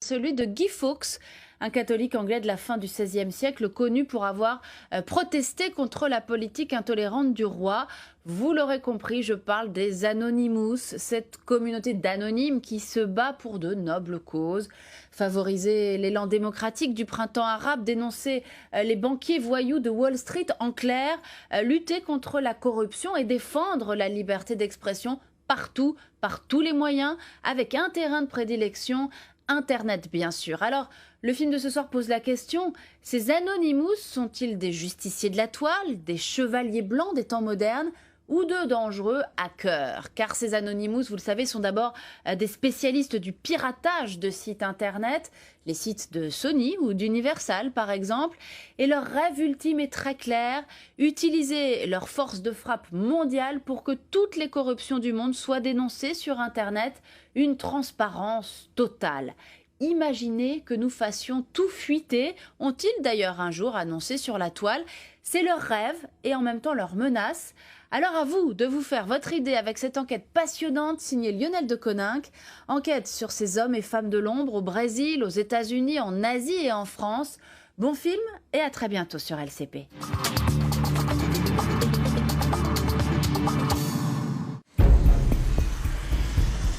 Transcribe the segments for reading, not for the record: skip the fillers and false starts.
Celui de Guy Fawkes, un catholique anglais de la fin du XVIe siècle, connu pour avoir protesté contre la politique intolérante du roi. Vous l'aurez compris, je parle des Anonymous, cette communauté d'anonymes qui se bat pour de nobles causes. Favoriser l'élan démocratique du printemps arabe, dénoncer les banquiers voyous de Wall Street, en clair, lutter contre la corruption et défendre la liberté d'expression partout, par tous les moyens, avec un terrain de prédilection, Internet, bien sûr. Alors, le film de ce soir pose la question, ces Anonymous sont-ils des justiciers de la toile, des chevaliers blancs des temps modernes ou de dangereux hackers? Car ces Anonymous, vous le savez, sont d'abord des spécialistes du piratage de sites Internet, les sites de Sony ou d'Universal par exemple, et leur rêve ultime est très clair, utiliser leur force de frappe mondiale pour que toutes les corruptions du monde soient dénoncées sur Internet, une transparence totale. Imaginez que nous fassions tout fuiter, ont-ils d'ailleurs un jour annoncé sur la toile. C'est leur rêve et en même temps leur menace. Alors à vous de vous faire votre idée avec cette enquête passionnante signée Lionel de Coninck. Enquête sur ces hommes et femmes de l'ombre au Brésil, aux États-Unis, en Asie et en France. Bon film et à très bientôt sur LCP.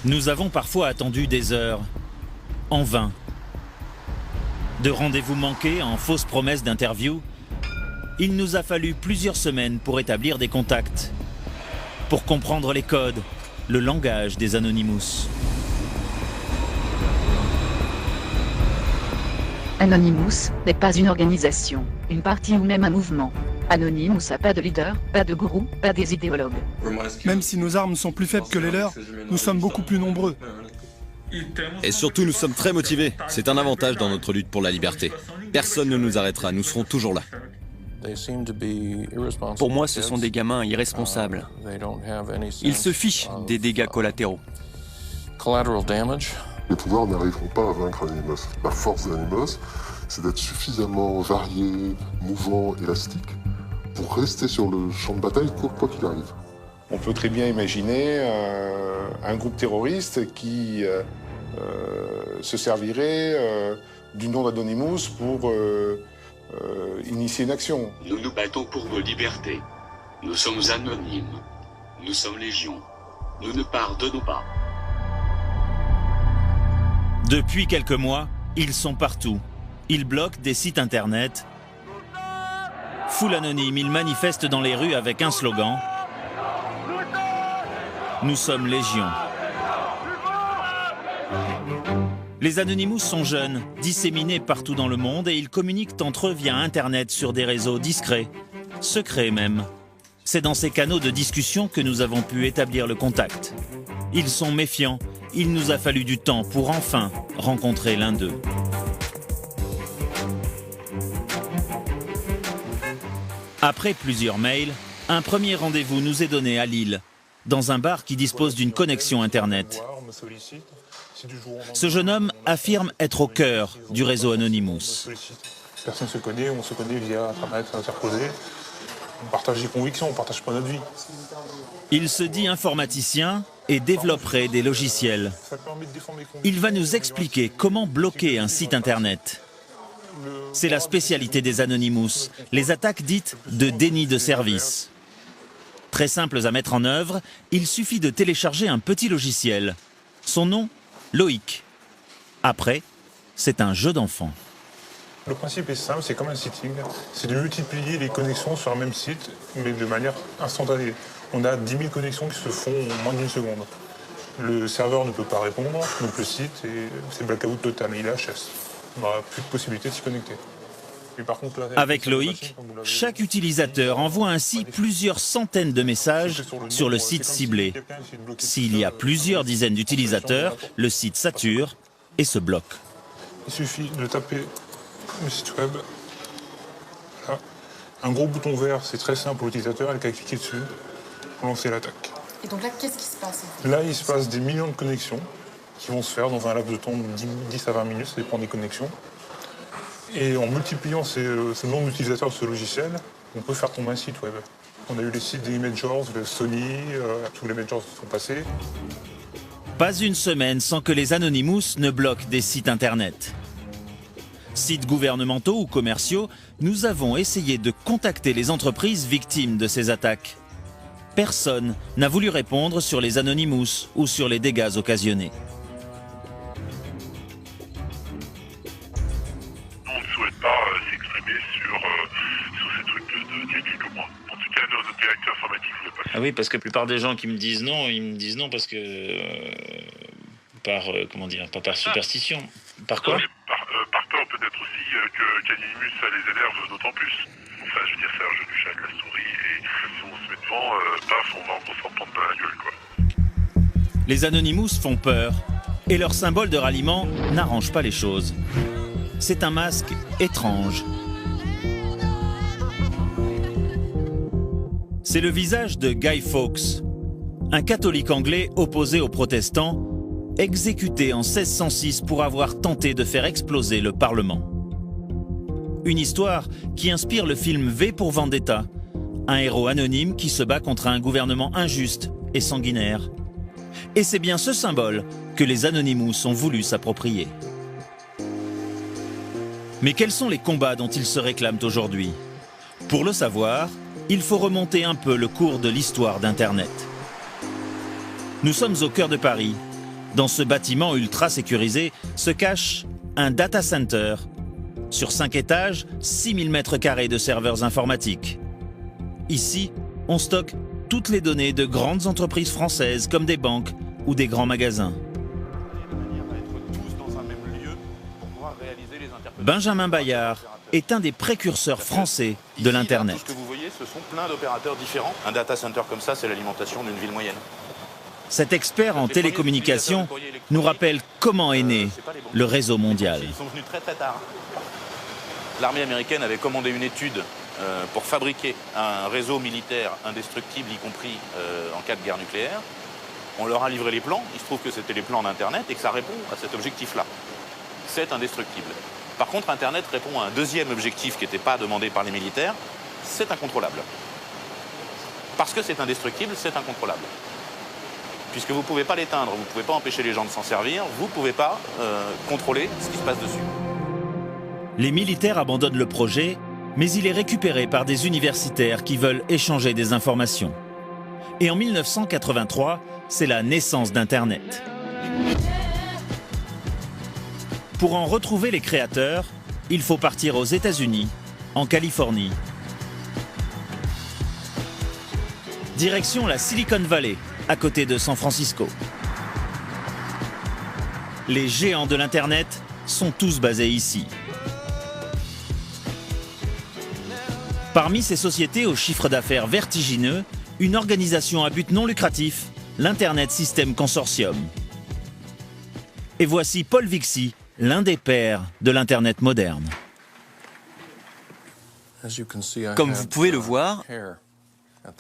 Nous avons parfois attendu des heures, en vain. De rendez-vous manqués en fausses promesses d'interview, il nous a fallu plusieurs semaines pour établir des contacts, pour comprendre les codes, le langage des Anonymous. Anonymous n'est pas une organisation, une partie ou même un mouvement. Anonymous n'a pas de leader, pas de gourou, pas des idéologues. Même si nos armes sont plus faibles que les leurs, nous sommes beaucoup plus nombreux. Et surtout, nous sommes très motivés. C'est un avantage dans notre lutte pour la liberté. Personne ne nous arrêtera, nous serons toujours là. Pour moi, ce sont des gamins irresponsables. Ils se fichent des dégâts collatéraux. Les pouvoirs n'arriveront pas à vaincre Anonymous. La force d'Anonymous, c'est d'être suffisamment varié, mouvant, élastique, pour rester sur le champ de bataille quoi qu'il arrive. On peut très bien imaginer un groupe terroriste qui se servirait du nom d'Anonymous pour initier une action. Nous nous battons pour vos libertés. Nous sommes anonymes. Nous sommes légion. Nous ne pardonnons pas. Depuis quelques mois, ils sont partout. Ils bloquent des sites internet. Foule anonyme, ils manifestent dans les rues avec un slogan. Nous sommes légion. Les Anonymous sont jeunes, disséminés partout dans le monde et ils communiquent entre eux via Internet sur des réseaux discrets, secrets même. C'est dans ces canaux de discussion que nous avons pu établir le contact. Ils sont méfiants, il nous a fallu du temps pour enfin rencontrer l'un d'eux. Après plusieurs mails, un premier rendez-vous nous est donné à Lille, dans un bar qui dispose d'une connexion Internet. Ce jeune homme affirme être au cœur du réseau Anonymous. Personne ne se connaît, on se connaît via Internet interposé. On partage des convictions, on ne partage pas notre vie. Il se dit informaticien et développerait des logiciels. Il va nous expliquer comment bloquer un site Internet. C'est la spécialité des Anonymous, les attaques dites de déni de service. Très simples à mettre en œuvre, il suffit de télécharger un petit logiciel. Son nom, Loïc. Après, c'est un jeu d'enfant. Le principe est simple, c'est comme un sitting. C'est de multiplier les connexions sur un même site, mais de manière instantanée. On a 10 000 connexions qui se font en moins d'une seconde. Le serveur ne peut pas répondre, donc le site, c'est blackout total, il est HS. On n'aura plus de possibilité de s'y connecter. Et par contre, là, avec Loïc, chaque utilisateur envoie ainsi plusieurs centaines de messages sur le site ciblé. S'il y a plusieurs dizaines d'utilisateurs, le site sature et se bloque. Il suffit de taper le site web. Voilà. Un gros bouton vert, c'est très simple pour l'utilisateur, elle a qu'à cliquer dessus pour lancer l'attaque. Et donc là, qu'est-ce qui se passe? Là, il se passe des millions de connexions qui vont se faire dans un laps de temps de 10 à 20 minutes, ça dépend des connexions. Et en multipliant ce nombre d'utilisateurs de ce logiciel, on peut faire tomber un site web. On a eu les sites des Imagers, de Sony, tous les Imagers qui sont passés. Pas une semaine sans que les Anonymous ne bloquent des sites internet. Sites gouvernementaux ou commerciaux, nous avons essayé de contacter les entreprises victimes de ces attaques. Personne n'a voulu répondre sur les Anonymous ou sur les dégâts occasionnés. On ne souhaite pas s'exprimer sur ces trucs d'il y a quelques mois. En tout cas, notre directeur informatique ne voulait pas. Ah oui, parce que la plupart des gens qui me disent non, ils me disent non parce que pas par superstition. Par quoi? Par peur peut-être aussi qu'Anonymous ça les énerve d'autant plus. Enfin, je veux dire, c'est un jeu du chat et de la souris et si on se met devant, paf, on va s'en prendre plein la gueule, quoi. Les Anonymous font peur et leur symbole de ralliement n'arrange pas les choses. C'est un masque étrange. C'est le visage de Guy Fawkes, un catholique anglais opposé aux protestants, exécuté en 1606 pour avoir tenté de faire exploser le Parlement. Une histoire qui inspire le film V pour Vendetta, un héros anonyme qui se bat contre un gouvernement injuste et sanguinaire. Et c'est bien ce symbole que les Anonymous ont voulu s'approprier. Mais quels sont les combats dont ils se réclament aujourd'hui? Pour le savoir, il faut remonter un peu le cours de l'histoire d'Internet. Nous sommes au cœur de Paris. Dans ce bâtiment ultra sécurisé se cache un data center. Sur 5 étages, 6000 m² de serveurs informatiques. Ici, on stocke toutes les données de grandes entreprises françaises comme des banques ou des grands magasins. Benjamin Bayard est un des précurseurs français de l'Internet. Tout ce que vous voyez, ce sont plein d'opérateurs différents. Un data center comme ça, c'est l'alimentation d'une ville moyenne. Cet expert en télécommunications nous rappelle comment est né le réseau mondial. Ils sont venus très très tard. L'armée américaine avait commandé une étude pour fabriquer un réseau militaire indestructible, y compris en cas de guerre nucléaire. On leur a livré les plans, il se trouve que c'était les plans d'Internet et que ça répond à cet objectif-là. C'est indestructible. Par contre, Internet répond à un deuxième objectif qui n'était pas demandé par les militaires, c'est incontrôlable. Parce que c'est indestructible, c'est incontrôlable. Puisque vous ne pouvez pas l'éteindre, vous ne pouvez pas empêcher les gens de s'en servir, vous ne pouvez pas contrôler ce qui se passe dessus. Les militaires abandonnent le projet, mais il est récupéré par des universitaires qui veulent échanger des informations. Et en 1983, c'est la naissance d'Internet. Pour en retrouver les créateurs, il faut partir aux États-Unis, en Californie. Direction la Silicon Valley, à côté de San Francisco. Les géants de l'Internet sont tous basés ici. Parmi ces sociétés au chiffre d'affaires vertigineux, une organisation à but non lucratif, l'Internet System Consortium. Et voici Paul Vixie, l'un des pères de l'Internet moderne. Comme vous pouvez le voir,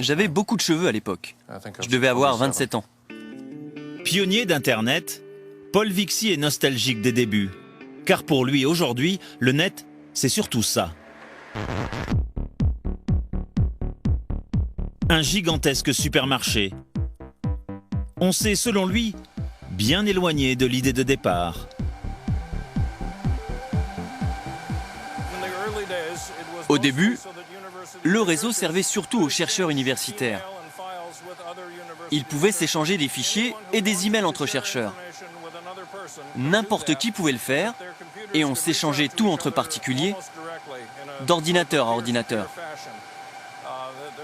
j'avais beaucoup de cheveux à l'époque. Je devais avoir 27 ans. Pionnier d'Internet, Paul Vixie est nostalgique des débuts. Car pour lui, aujourd'hui, le net, c'est surtout ça. Un gigantesque supermarché. On s'est, selon lui, bien éloigné de l'idée de départ. Au début, le réseau servait surtout aux chercheurs universitaires. Ils pouvaient s'échanger des fichiers et des emails entre chercheurs. N'importe qui pouvait le faire, et on s'échangeait tout entre particuliers, d'ordinateur à ordinateur.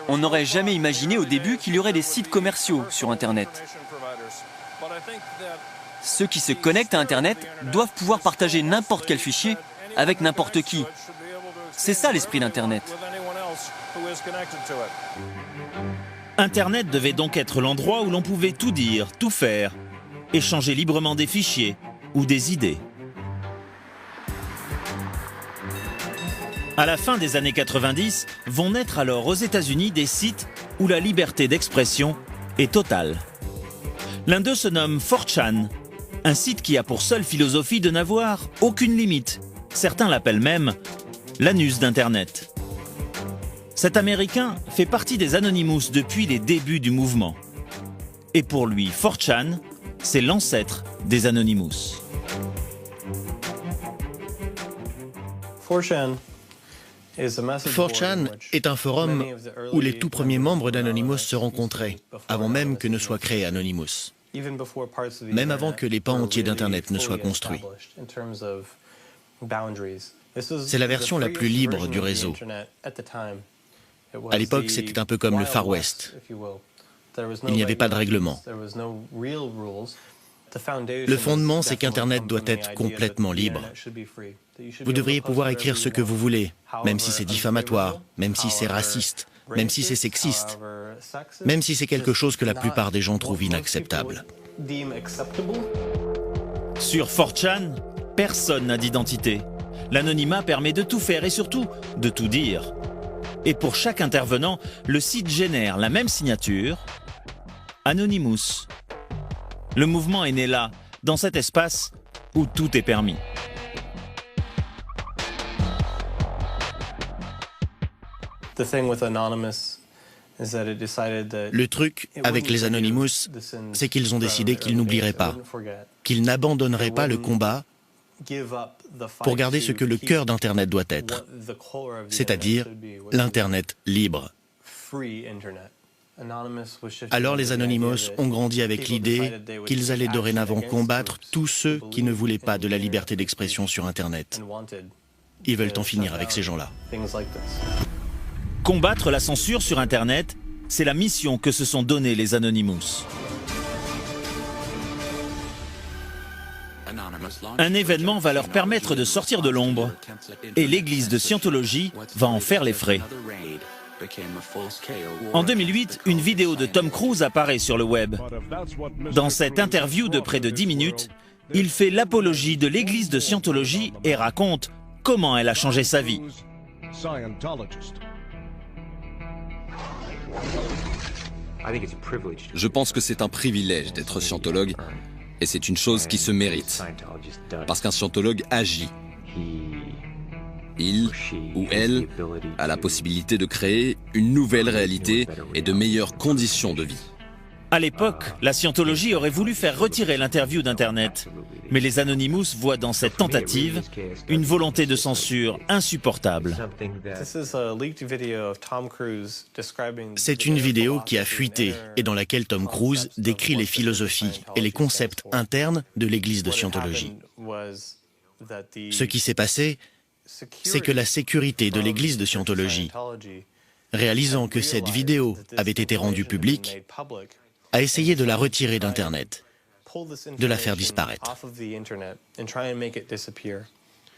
On n'aurait jamais imaginé au début qu'il y aurait des sites commerciaux sur Internet. Ceux qui se connectent à Internet doivent pouvoir partager n'importe quel fichier avec n'importe qui. C'est ça l'esprit d'Internet. Internet devait donc être l'endroit où l'on pouvait tout dire, tout faire, échanger librement des fichiers ou des idées. À la fin des années 90, vont naître alors aux États-Unis des sites où la liberté d'expression est totale. L'un d'eux se nomme 4chan, un site qui a pour seule philosophie de n'avoir aucune limite. Certains l'appellent même l'anus d'Internet. Cet Américain fait partie des Anonymous depuis les débuts du mouvement. Et pour lui, 4chan, c'est l'ancêtre des Anonymous. 4chan est un forum où les tout premiers membres d'Anonymous se rencontraient, avant même que ne soit créé Anonymous, même avant que les pans entiers d'Internet ne soient construits. C'est la version la plus libre du réseau. À l'époque, c'était un peu comme le Far West. Il n'y avait pas de règlement. Le fondement, c'est qu'Internet doit être complètement libre. Vous devriez pouvoir écrire ce que vous voulez, même si c'est diffamatoire, même si c'est raciste, même si c'est sexiste, même si c'est quelque chose que la plupart des gens trouvent inacceptable. Sur 4chan, personne n'a d'identité. L'anonymat permet de tout faire et surtout de tout dire. Et pour chaque intervenant, le site génère la même signature, Anonymous. Le mouvement est né là, dans cet espace où tout est permis. Le truc avec les Anonymous, c'est qu'ils ont décidé qu'ils n'oublieraient pas, qu'ils n'abandonneraient pas le combat pour garder ce que le cœur d'Internet doit être, c'est-à-dire l'Internet libre. Alors les Anonymous ont grandi avec l'idée qu'ils allaient dorénavant combattre tous ceux qui ne voulaient pas de la liberté d'expression sur Internet. Ils veulent en finir avec ces gens-là. Combattre la censure sur Internet, c'est la mission que se sont donnés les Anonymous. Un événement va leur permettre de sortir de l'ombre et l'église de Scientologie va en faire les frais. En 2008, une vidéo de Tom Cruise apparaît sur le web. Dans cette interview de près de 10 minutes, il fait l'apologie de l'église de Scientologie et raconte comment elle a changé sa vie. Je pense que c'est un privilège d'être scientologue et c'est une chose qui se mérite. Parce qu'un scientologue agit. Il ou elle a la possibilité de créer une nouvelle réalité et de meilleures conditions de vie. À l'époque, la Scientologie aurait voulu faire retirer l'interview d'Internet. Mais les Anonymous voient dans cette tentative une volonté de censure insupportable. C'est une vidéo qui a fuité et dans laquelle Tom Cruise décrit les philosophies et les concepts internes de l'église de Scientologie. Ce qui s'est passé, c'est que la sécurité de l'église de Scientologie, réalisant que cette vidéo avait été rendue publique, a essayé de la retirer d'Internet, de la faire disparaître.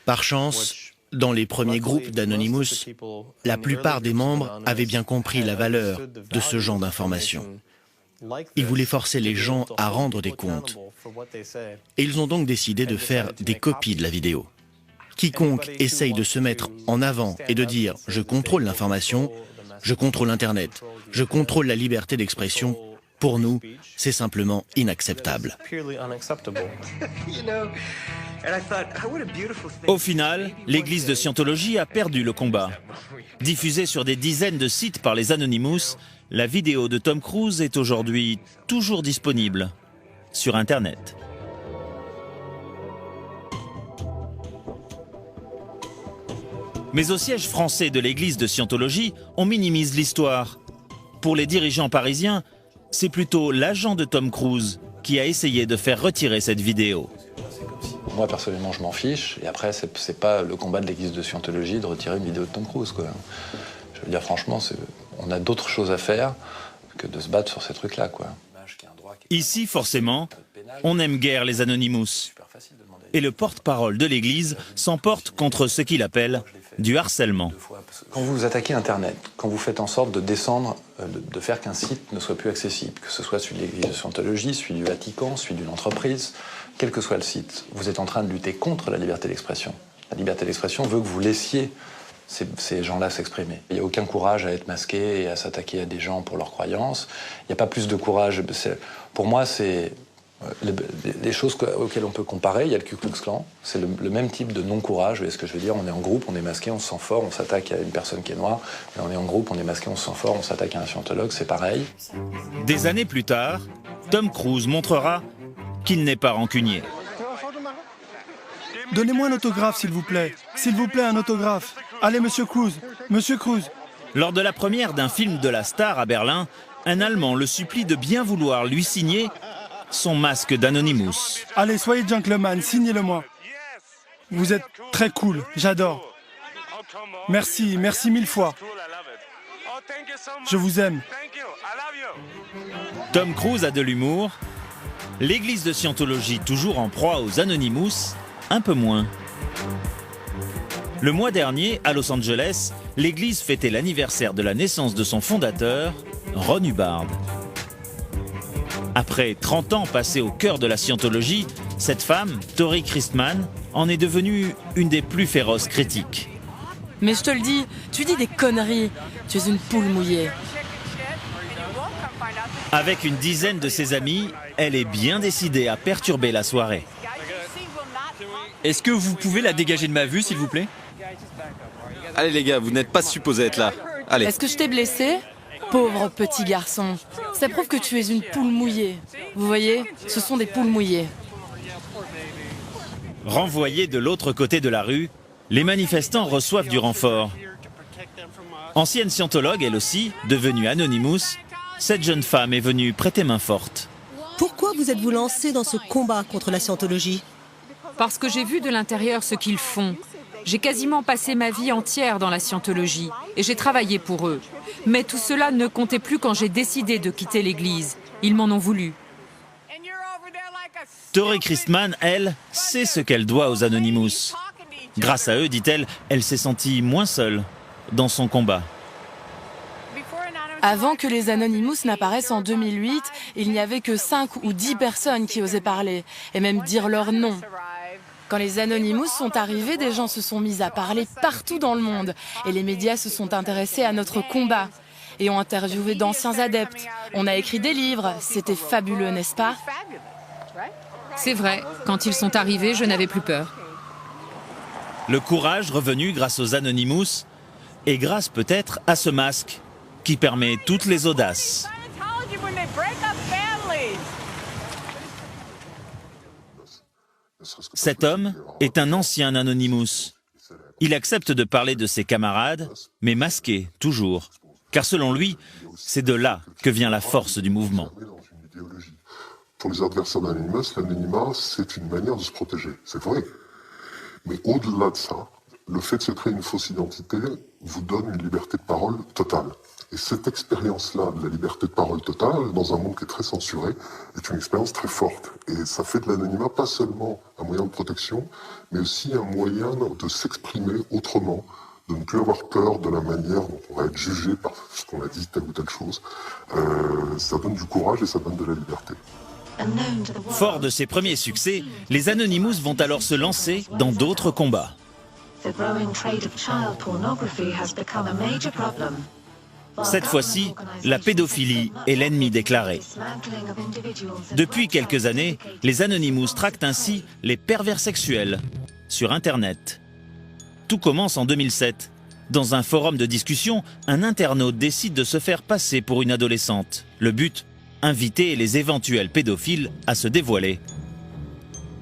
Par chance, dans les premiers groupes d'Anonymous, la plupart des membres avaient bien compris la valeur de ce genre d'informations. Ils voulaient forcer les gens à rendre des comptes. Et ils ont donc décidé de faire des copies de la vidéo. Quiconque essaye de se mettre en avant et de dire « je contrôle l'information », « je contrôle Internet »,« je contrôle la liberté d'expression », pour nous, c'est simplement inacceptable. Au final, l'église de Scientologie a perdu le combat. Diffusée sur des dizaines de sites par les Anonymous, la vidéo de Tom Cruise est aujourd'hui toujours disponible sur Internet. Mais au siège français de l'église de Scientologie, on minimise l'histoire. Pour les dirigeants parisiens, c'est plutôt l'agent de Tom Cruise qui a essayé de faire retirer cette vidéo. Moi, personnellement, je m'en fiche. Et après, c'est pas le combat de l'église de Scientologie de retirer une vidéo de Tom Cruise, quoi. Je veux dire, franchement, on a d'autres choses à faire que de se battre sur ces trucs-là, quoi. Ici, forcément, on n'aime guère les Anonymous. Et le porte-parole de l'église s'emporte contre ce qu'il appelle du harcèlement. Quand vous attaquez Internet, quand vous faites en sorte de descendre, de faire qu'un site ne soit plus accessible, que ce soit celui de l'église de Scientologie, celui du Vatican, celui d'une entreprise, quel que soit le site, vous êtes en train de lutter contre la liberté d'expression. La liberté d'expression veut que vous laissiez ces gens-là s'exprimer. Il n'y a aucun courage à être masqué et à s'attaquer à des gens pour leurs croyances. Il n'y a pas plus de courage. Pour moi, c'est les choses auxquelles on peut comparer. Il y a le Ku Klux Klan. C'est le même type de non-courage. Vous voyez ce que je veux dire? On est en groupe, on est masqué, on se sent fort, on s'attaque à une personne qui est noire. Mais on est en groupe, on est masqué, on se sent fort, on s'attaque à un scientologue. C'est pareil. Des années plus tard, Tom Cruise montrera qu'il n'est pas rancunier. Donnez-moi un autographe, s'il vous plaît. S'il vous plaît, un autographe. Allez, Monsieur Cruz. Monsieur Cruz. Lors de la première d'un film de la star à Berlin, un Allemand le supplie de bien vouloir lui signer son masque d'Anonymous. Allez, soyez gentleman, signez-le-moi. Vous êtes très cool, j'adore. Merci, merci mille fois. Je vous aime. Tom Cruise a de l'humour. L'église de Scientologie, toujours en proie aux Anonymous, un peu moins. Le mois dernier, à Los Angeles, l'église fêtait l'anniversaire de la naissance de son fondateur, Ron Hubbard. Après 30 ans passés au cœur de la Scientologie, cette femme, Tori Christman, en est devenue une des plus féroces critiques. Mais je te le dis, tu dis des conneries. Tu es une poule mouillée. Avec une dizaine de ses amis, elle est bien décidée à perturber la soirée. Est-ce que vous pouvez la dégager de ma vue, s'il vous plaît? Allez les gars, vous n'êtes pas supposés être là. Allez. Est-ce que je t'ai blessé? Pauvre petit garçon. Ça prouve que tu es une poule mouillée. Vous voyez, ce sont des poules mouillées. Renvoyés de l'autre côté de la rue, les manifestants reçoivent du renfort. Ancienne scientologue, elle aussi, devenue Anonymous, cette jeune femme est venue prêter main forte. Pourquoi vous êtes-vous lancé dans ce combat contre la Scientologie? Parce que j'ai vu de l'intérieur ce qu'ils font. J'ai quasiment passé ma vie entière dans la Scientologie et j'ai travaillé pour eux. Mais tout cela ne comptait plus quand j'ai décidé de quitter l'église. Ils m'en ont voulu. Tori Christman, elle, sait ce qu'elle doit aux Anonymous. Grâce à eux, dit-elle, elle s'est sentie moins seule dans son combat. Avant que les Anonymous n'apparaissent en 2008, il n'y avait que 5 ou 10 personnes qui osaient parler, et même dire leur nom. Quand les Anonymous sont arrivés, des gens se sont mis à parler partout dans le monde, et les médias se sont intéressés à notre combat, et ont interviewé d'anciens adeptes. On a écrit des livres, c'était fabuleux, n'est-ce pas? C'est vrai, quand ils sont arrivés, je n'avais plus peur. Le courage revenu grâce aux Anonymous, et grâce peut-être à ce masque, qui permet toutes les audaces. Cet homme est un ancien Anonymous. Il accepte de parler de ses camarades, mais masqué, toujours. Car selon lui, c'est de là que vient la force du mouvement. Pour les adversaires d'Anonymous, l'anonymat, c'est une manière de se protéger. C'est vrai. Mais au-delà de ça, le fait de se créer une fausse identité vous donne une liberté de parole totale. Et cette expérience-là de la liberté de parole totale, dans un monde qui est très censuré, est une expérience très forte. Et ça fait de l'anonymat pas seulement un moyen de protection, mais aussi un moyen de s'exprimer autrement, de ne plus avoir peur de la manière dont on va être jugé par ce qu'on a dit, telle ou telle chose. Ça donne du courage et ça donne de la liberté. Fort de ses premiers succès, les Anonymous vont alors se lancer dans d'autres combats. Cette fois-ci, la pédophilie est l'ennemi déclaré. Depuis quelques années, les Anonymous traquent ainsi les pervers sexuels sur Internet. Tout commence en 2007. Dans un forum de discussion, un internaute décide de se faire passer pour une adolescente. Le but, inviter les éventuels pédophiles à se dévoiler.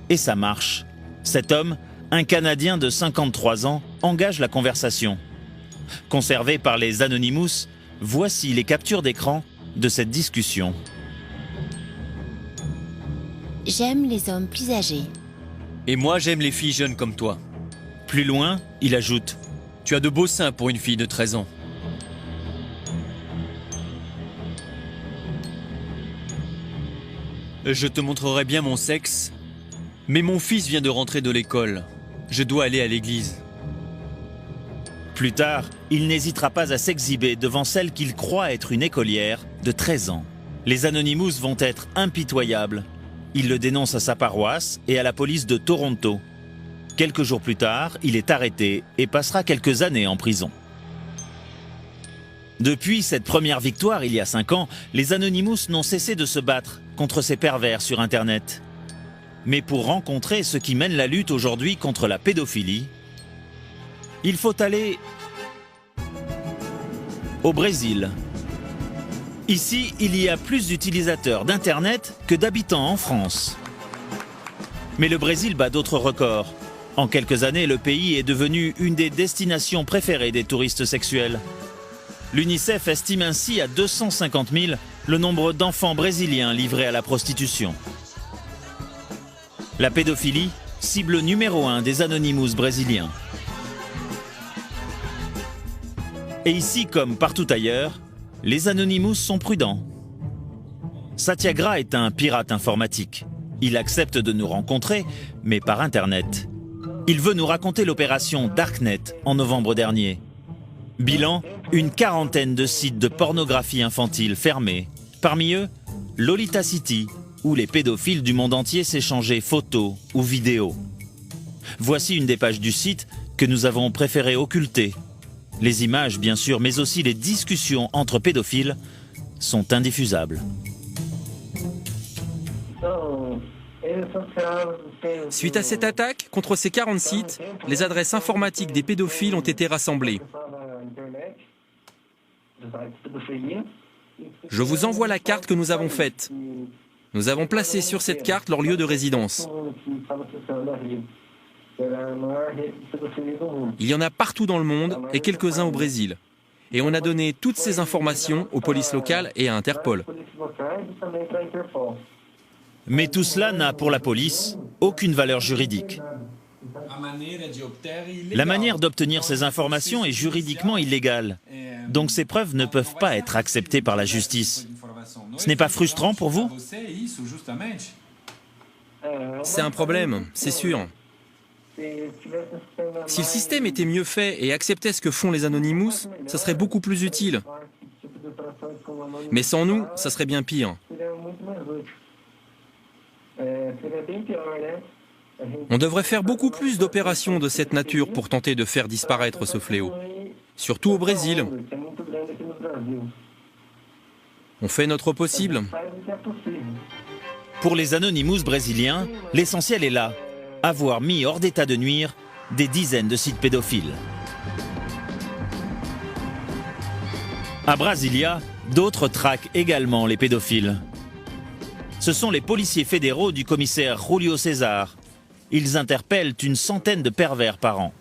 Et ça marche. Cet homme, un Canadien de 53 ans, engage la conversation. Conservé par les Anonymous, voici les captures d'écran de cette discussion. J'aime les hommes plus âgés. Et moi, j'aime les filles jeunes comme toi. Plus loin, il ajoute: tu as de beaux seins pour une fille de 13 ans. Je te montrerai bien mon sexe, mais mon fils vient de rentrer de l'école. Je dois aller à l'église. Plus tard, il n'hésitera pas à s'exhiber devant celle qu'il croit être une écolière de 13 ans. Les Anonymous vont être impitoyables. Il le dénonce à sa paroisse et à la police de Toronto. Quelques jours plus tard, il est arrêté et passera quelques années en prison. Depuis cette première victoire, il y a 5 ans, les Anonymous n'ont cessé de se battre contre ces pervers sur Internet. Mais pour rencontrer ceux qui mènent la lutte aujourd'hui contre la pédophilie, il faut aller au Brésil. Ici, il y a plus d'utilisateurs d'Internet que d'habitants en France. Mais le Brésil bat d'autres records. En quelques années, le pays est devenu une des destinations préférées des touristes sexuels. L'UNICEF estime ainsi à 250 000 le nombre d'enfants brésiliens livrés à la prostitution. La pédophilie, cible numéro 1 des Anonymous brésiliens. Et ici, comme partout ailleurs, les Anonymous sont prudents. Satyagraha est un pirate informatique. Il accepte de nous rencontrer, mais par Internet. Il veut nous raconter l'opération Darknet en novembre dernier. Bilan, une quarantaine de sites de pornographie infantile fermés. Parmi eux, Lolita City, où les pédophiles du monde entier s'échangeaient photos ou vidéos. Voici une des pages du site que nous avons préféré occulter. Les images, bien sûr, mais aussi les discussions entre pédophiles sont indiffusables. Suite à cette attaque, contre ces 40 sites, les adresses informatiques des pédophiles ont été rassemblées. Je vous envoie la carte que nous avons faite. Nous avons placé sur cette carte leur lieu de résidence. Il y en a partout dans le monde et quelques-uns au Brésil. Et on a donné toutes ces informations aux polices locales et à Interpol. Mais tout cela n'a pour la police aucune valeur juridique. La manière d'obtenir ces informations est juridiquement illégale. Donc ces preuves ne peuvent pas être acceptées par la justice. Ce n'est pas frustrant pour vous? C'est un problème, c'est sûr. Si le système était mieux fait et acceptait ce que font les Anonymous, ça serait beaucoup plus utile. Mais sans nous, ça serait bien pire. On devrait faire beaucoup plus d'opérations de cette nature pour tenter de faire disparaître ce fléau. Surtout au Brésil. On fait notre possible. Pour les Anonymous brésiliens, l'essentiel est là. Avoir mis hors d'état de nuire des dizaines de sites pédophiles. À Brasilia, d'autres traquent également les pédophiles. Ce sont les policiers fédéraux du commissaire Julio César. Ils interpellent une centaine de pervers par an.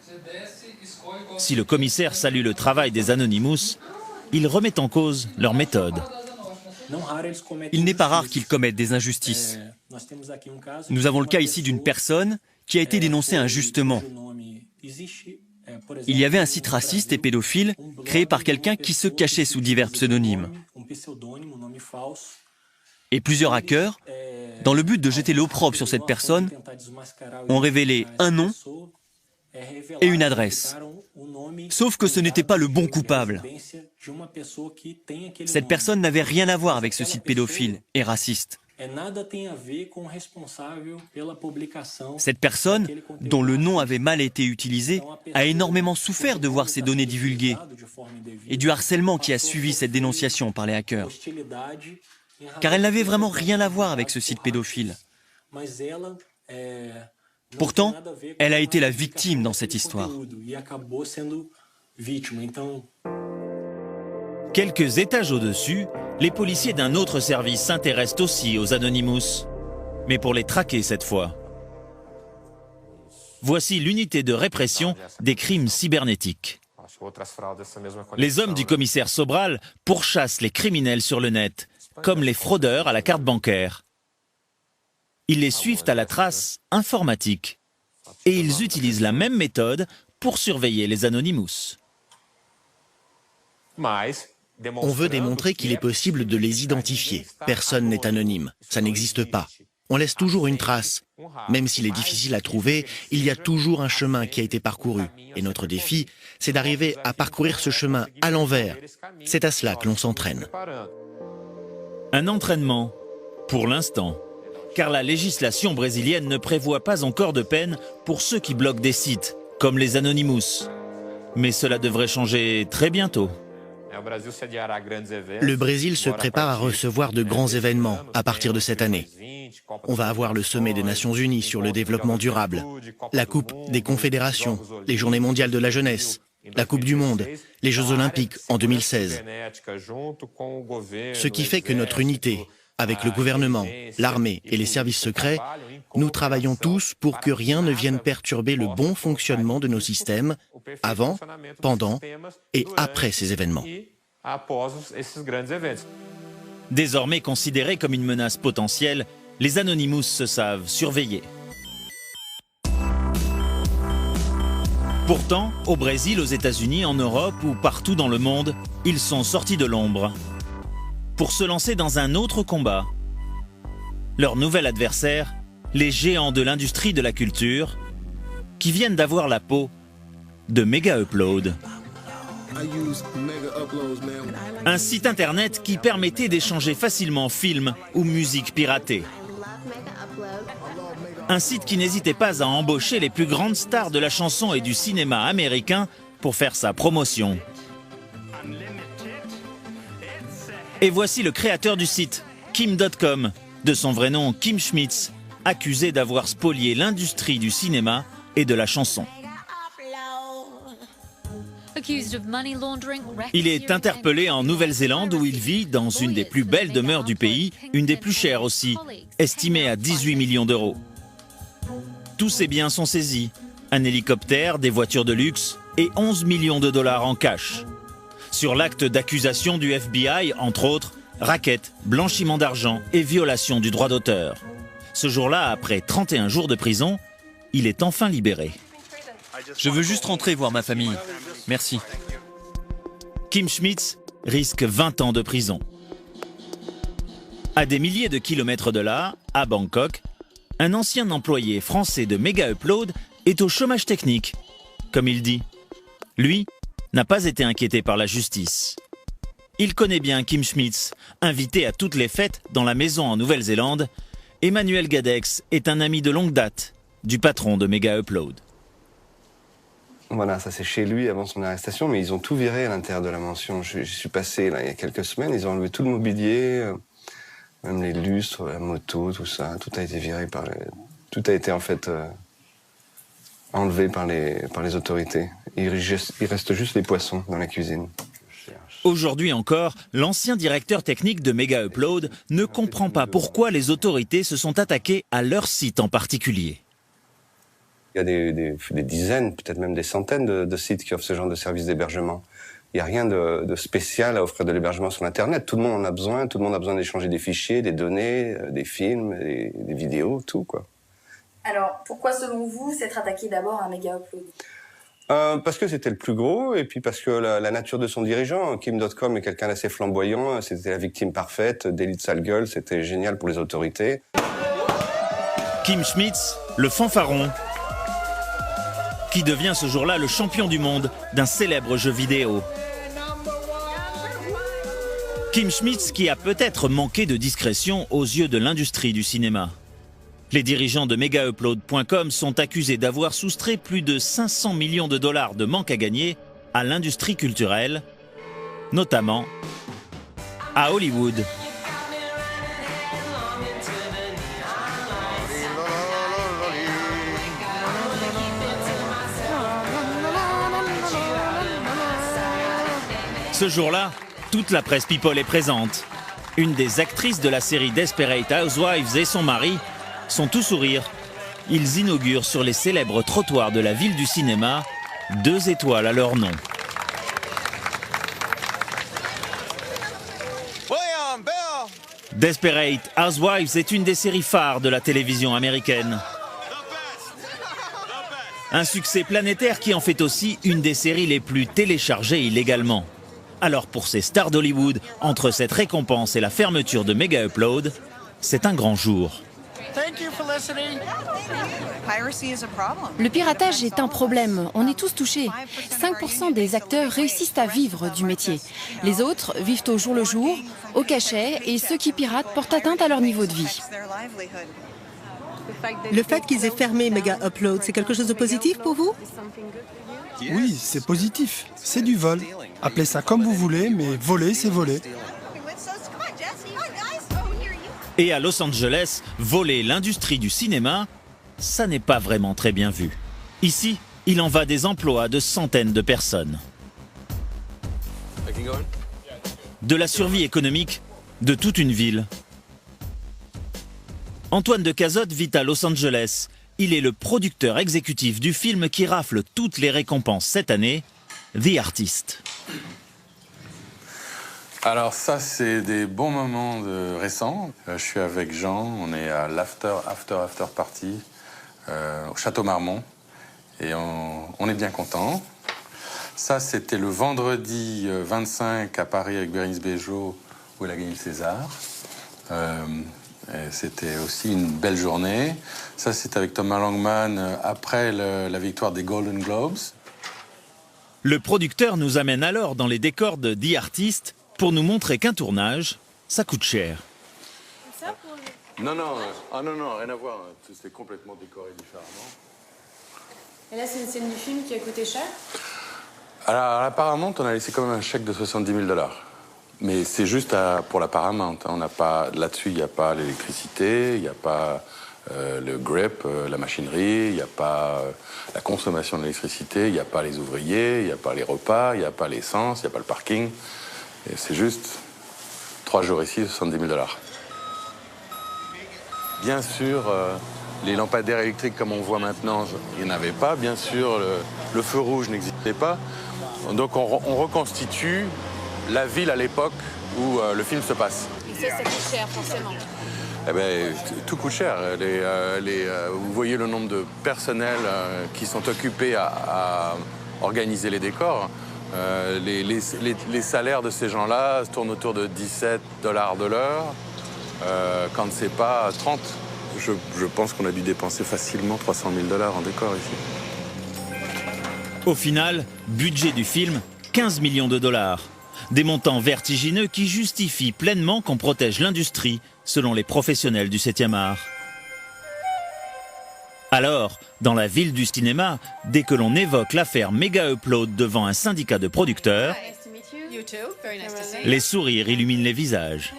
Si le commissaire salue le travail des Anonymous, il remet en cause leur méthode. Il n'est pas rare qu'ils commettent des injustices. Nous avons le cas ici d'une personne qui a été dénoncée injustement. Il y avait un site raciste et pédophile créé par quelqu'un qui se cachait sous divers pseudonymes. Et plusieurs hackers, dans le but de jeter l'opprobre sur cette personne, ont révélé un nom et une adresse. Sauf que ce n'était pas le bon coupable. Cette personne n'avait rien à voir avec ce site pédophile et raciste. Cette personne, dont le nom avait mal été utilisé, a énormément souffert de voir ses données divulguées et du harcèlement qui a suivi cette dénonciation par les hackers. Car elle n'avait vraiment rien à voir avec ce site pédophile. Pourtant, elle a été la victime dans cette histoire. Quelques étages au-dessus, les policiers d'un autre service s'intéressent aussi aux Anonymous, mais pour les traquer cette fois. Voici l'unité de répression des crimes cybernétiques. Les hommes du commissaire Sobral pourchassent les criminels sur le net, comme les fraudeurs à la carte bancaire. Ils les suivent à la trace informatique et ils utilisent la même méthode pour surveiller les Anonymous. On veut démontrer qu'il est possible de les identifier. Personne n'est anonyme, ça n'existe pas. On laisse toujours une trace. Même s'il est difficile à trouver, il y a toujours un chemin qui a été parcouru. Et notre défi, c'est d'arriver à parcourir ce chemin à l'envers. C'est à cela que l'on s'entraîne. Un entraînement, pour l'instant, car la législation brésilienne ne prévoit pas encore de peine pour ceux qui bloquent des sites, comme les Anonymous. Mais cela devrait changer très bientôt. Le Brésil se prépare à recevoir de grands événements à partir de cette année. On va avoir le sommet des Nations Unies sur le développement durable, la Coupe des Confédérations, les Journées mondiales de la jeunesse, la Coupe du Monde, les Jeux Olympiques en 2016. Ce qui fait que notre unité, avec le gouvernement, l'armée et les services secrets, Nous travaillons tous pour que rien ne vienne perturber le bon fonctionnement de nos systèmes avant, pendant et après ces événements. Désormais considérés comme une menace potentielle, les Anonymous se savent surveillés. Pourtant, au Brésil, aux États-Unis, en Europe ou partout dans le monde, ils sont sortis de l'ombre pour se lancer dans un autre combat. Leur nouvel adversaire, les géants de l'industrie de la culture, qui viennent d'avoir la peau de Mega Upload. Un site internet qui permettait d'échanger facilement films ou musique piratée. Un site qui n'hésitait pas à embaucher les plus grandes stars de la chanson et du cinéma américain pour faire sa promotion. Et voici le créateur du site, Kim.com, de son vrai nom Kim Schmitz, accusé d'avoir spolié l'industrie du cinéma et de la chanson. Il est interpellé en Nouvelle-Zélande où il vit dans une des plus belles demeures du pays, une des plus chères aussi, estimée à 18 millions d'euros. Tous ses biens sont saisis, un hélicoptère, des voitures de luxe et 11 millions de dollars en cash. Sur l'acte d'accusation du FBI, entre autres, racket, blanchiment d'argent et violation du droit d'auteur. Ce jour-là, après 31 jours de prison, il est enfin libéré. Je veux juste rentrer voir ma famille. Merci. Kim Schmitz risque 20 ans de prison. À des milliers de kilomètres de là, à Bangkok, un ancien employé français de Mega Upload est au chômage technique. Comme il dit, lui n'a pas été inquiété par la justice. Il connaît bien Kim Schmitz, invité à toutes les fêtes dans la maison en Nouvelle-Zélande. Emmanuel Gadex est un ami de longue date du patron de Mega Upload. Voilà, ça c'est chez lui avant son arrestation, mais ils ont tout viré à l'intérieur de la mansion. Je suis passé là il y a quelques semaines, ils ont enlevé tout le mobilier, même les lustres, la moto, tout ça, tout a été viré tout a été en fait enlevé par les autorités. Il reste juste les poissons dans la cuisine. Aujourd'hui encore, l'ancien directeur technique de Mega Upload ne comprend pas pourquoi les autorités se sont attaquées à leur site en particulier. Il y a des dizaines, peut-être même des centaines de sites qui offrent ce genre de service d'hébergement. Il n'y a rien de spécial à offrir de l'hébergement sur Internet. Tout le monde en a besoin, tout le monde a besoin d'échanger des fichiers, des données, des films, des vidéos, tout quoi. Alors, pourquoi selon vous s'être attaqué d'abord à Mega Upload ? Parce que c'était le plus gros, et puis parce que la nature de son dirigeant, Kim.com, est quelqu'un d'assez flamboyant, c'était la victime parfaite, délit de sale gueule, c'était génial pour les autorités. Kim Schmitz, le fanfaron, qui devient ce jour-là le champion du monde d'un célèbre jeu vidéo. Kim Schmitz qui a peut-être manqué de discrétion aux yeux de l'industrie du cinéma. Les dirigeants de MegaUpload.com sont accusés d'avoir soustrait plus de 500 millions de dollars de manque à gagner à l'industrie culturelle, notamment à Hollywood. Ce jour-là, toute la presse people est présente. Une des actrices de la série Desperate Housewives et son mari sont tout sourire. Ils inaugurent sur les célèbres trottoirs de la ville du cinéma 2 étoiles à leur nom. Desperate Housewives est une des séries phares de la télévision américaine. Un succès planétaire qui en fait aussi une des séries les plus téléchargées illégalement. Alors pour ces stars d'Hollywood, entre cette récompense et la fermeture de Mega Upload, c'est un grand jour. Le piratage est un problème, on est tous touchés. 5% des acteurs réussissent à vivre du métier. Les autres vivent au jour le jour, au cachet, et ceux qui piratent portent atteinte à leur niveau de vie. Le fait qu'ils aient fermé Mega Upload, c'est quelque chose de positif pour vous ? Oui, c'est positif. C'est du vol. Appelez ça comme vous voulez, mais voler, c'est voler. Et à Los Angeles, voler l'industrie du cinéma, ça n'est pas vraiment très bien vu. Ici, il en va des emplois de centaines de personnes. De la survie économique de toute une ville. Antoine de Cazotte vit à Los Angeles. Il est le producteur exécutif du film qui rafle toutes les récompenses cette année, The Artist. Alors ça, c'est des bons moments récents. Je suis avec Jean, on est à l'after party au Château Marmont et on est bien content. Ça, c'était le vendredi 25 à Paris avec Bérénice Bejo où elle a gagné le César. C'était aussi une belle journée. Ça, c'est avec Thomas Langman après la victoire des Golden Globes. Le producteur nous amène alors dans les décors de The Artist pour nous montrer qu'un tournage, ça coûte cher. Non, rien à voir. C'est complètement décoré différemment. Et là, c'est une scène du film qui a coûté cher? Alors, à la Paramount, on a laissé quand même un chèque de 70 000 $. Mais c'est juste pour la Paramount. On n'a pas, là-dessus, il n'y a pas l'électricité, il n'y a pas le grip, la machinerie, il n'y a pas la consommation d'électricité, il n'y a pas les ouvriers, il n'y a pas les repas, il n'y a pas l'essence, il n'y a pas le parking. Et c'est juste 3 jours ici, 70 000 $. Bien sûr, les lampadaires électriques comme on voit maintenant, il n'y en avait pas. Bien sûr, le feu rouge n'existait pas. Donc on reconstitue la ville à l'époque où le film se passe. Et ça coûte cher, forcément. Eh ben, tout coûte cher. Vous voyez le nombre de personnels qui sont occupés à organiser les décors. Les salaires de ces gens-là se tournent autour de 17 $ de l'heure, quand c'est pas 30. Je pense qu'on a dû dépenser facilement 300 000 $ en décor ici. Au final, budget du film, 15 millions de $. Des montants vertigineux qui justifient pleinement qu'on protège l'industrie, selon les professionnels du 7e art. Alors, dans la ville du cinéma, dès que l'on évoque l'affaire Mega Upload devant un syndicat de producteurs, les sourires illuminent les visages.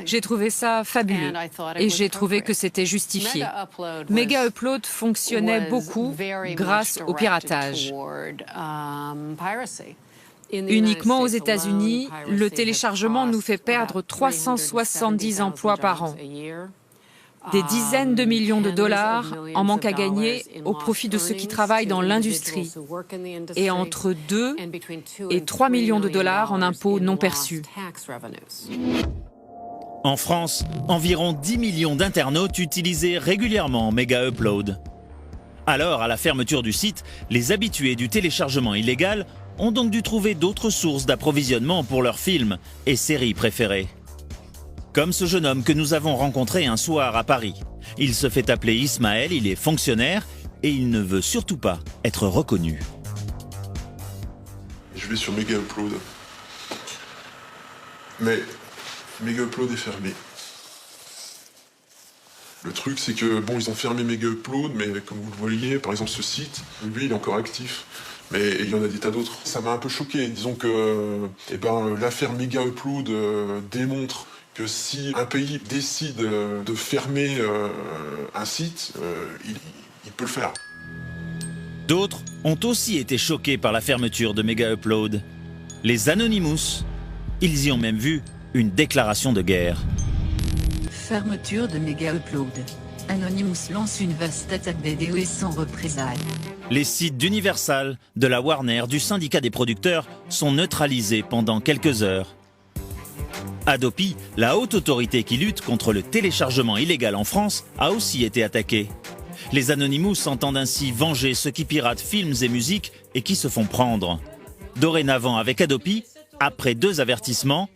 J'ai trouvé ça fabuleux et j'ai trouvé que c'était justifié. Mega Upload fonctionnait beaucoup grâce au piratage. Uniquement aux États-Unis, le téléchargement nous fait perdre 370 emplois par an. Des dizaines de millions de dollars en manque à gagner au profit de ceux qui travaillent dans l'industrie et entre 2 et 3 millions de dollars en impôts non perçus. En France, environ 10 millions d'internautes utilisaient régulièrement Mega Upload. Alors, à la fermeture du site, les habitués du téléchargement illégal ont donc dû trouver d'autres sources d'approvisionnement pour leurs films et séries préférées. Comme ce jeune homme que nous avons rencontré un soir à Paris. Il se fait appeler Ismaël, il est fonctionnaire et il ne veut surtout pas être reconnu. Je vais sur Mega Upload. Mais Mega Upload est fermé. Le truc, c'est que, bon, ils ont fermé Mega Upload, mais comme vous le voyez, par exemple, ce site, lui, il est encore actif. Mais il y en a des tas d'autres. Ça m'a un peu choqué. Disons que l'affaire Mega Upload démontre que si un pays décide de fermer un site, il peut le faire. D'autres ont aussi été choqués par la fermeture de Mega Upload. Les Anonymous, ils y ont même vu une déclaration de guerre. Fermeture de Mega Upload. Anonymous lance une vaste attaque vidéo et sans représailles. Les sites d'Universal, de la Warner, du syndicat des producteurs sont neutralisés pendant quelques heures. Adopi, la haute autorité qui lutte contre le téléchargement illégal en France, a aussi été attaquée. Les Anonymous entendent ainsi venger ceux qui piratent films et musiques et qui se font prendre. Dorénavant, avec Adopi, après 2 avertissements,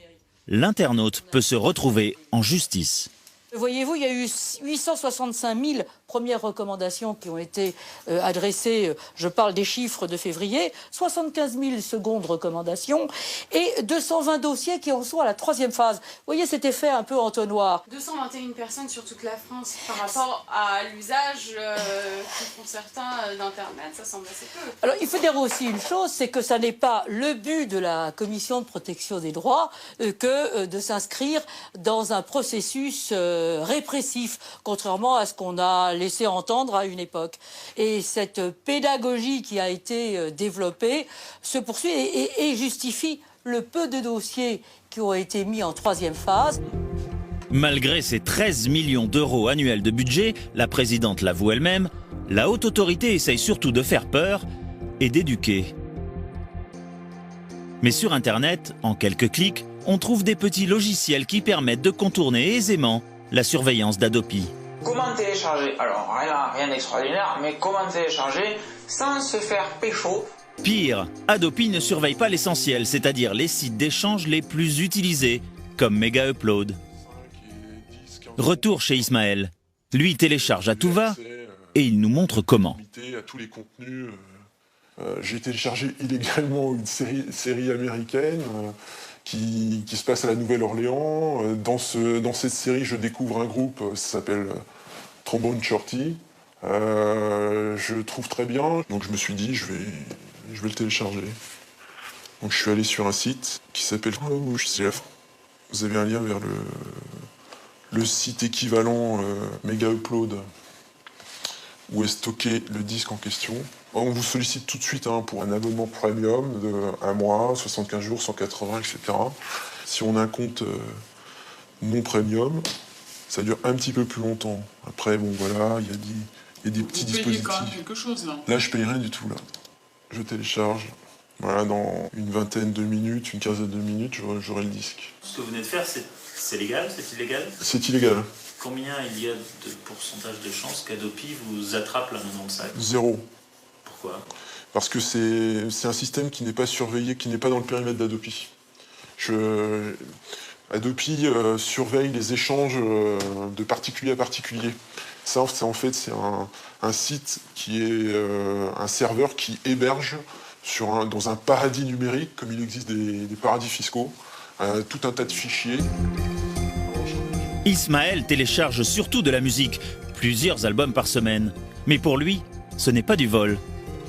l'internaute peut se retrouver en justice. Voyez-vous, il y a eu 865 000 premières recommandations qui ont été adressées, je parle des chiffres de février, 75 000 secondes recommandations et 220 dossiers qui en sont à la 3e phase. Vous voyez cet effet un peu entonnoir. 221 personnes sur toute la France par rapport à l'usage que font certains d'Internet, ça semble assez peu. Alors il faut dire aussi une chose, c'est que ça n'est pas le but de la Commission de protection des droits que de s'inscrire dans un processus répressif, contrairement à ce qu'on a laissé entendre à une époque. Et cette pédagogie qui a été développée se poursuit et justifie le peu de dossiers qui ont été mis en 3e phase. Malgré ses 13 millions d'euros annuels de budget, la présidente l'avoue elle-même, la haute autorité essaye surtout de faire peur et d'éduquer. Mais sur Internet, en quelques clics, on trouve des petits logiciels qui permettent de contourner aisément la surveillance d'Adopi. Comment télécharger? Alors rien d'extraordinaire, mais comment télécharger sans se faire pécho? Pire, Adopi ne surveille pas l'essentiel, c'est-à-dire les sites d'échange les plus utilisés, comme Mega Upload. Retour chez Ismaël. Lui télécharge à tout va et il nous montre comment. À tous les contenus, j'ai téléchargé illégalement une série américaine qui se passe à la Nouvelle-Orléans. Dans cette série, je découvre un groupe, ça s'appelle Trombone Shorty. Je trouve très bien, donc je me suis dit je vais le télécharger. Donc je suis allé sur un site qui s'appelle Vous avez un lien vers le site équivalent Mega Upload où est stocké le disque en question. On vous sollicite tout de suite pour un abonnement premium de 1 mois, 75 jours, 180, etc. Si on a un compte non premium, ça dure un petit peu plus longtemps. Après, bon voilà, il y a des petits dispositifs. Vous payez quand même quelque chose, là? Là, je paye rien du tout, là. Je télécharge. Voilà, dans une vingtaine de minutes, une quinzaine de minutes, j'aurai le disque. Ce que vous venez de faire, c'est légal? C'est illégal? C'est illégal. Combien il y a de pourcentage de chances qu'Adopi vous attrape la main dans le sac? 0. Pourquoi? Parce que c'est un système qui n'est pas surveillé, qui n'est pas dans le périmètre d'Adopi. Adopi surveille les échanges de particulier à particulier. Ça, en fait, c'est un site qui est un serveur qui héberge dans un paradis numérique, comme il existe des paradis fiscaux, tout un tas de fichiers. Ismaël télécharge surtout de la musique, plusieurs albums par semaine. Mais pour lui, ce n'est pas du vol.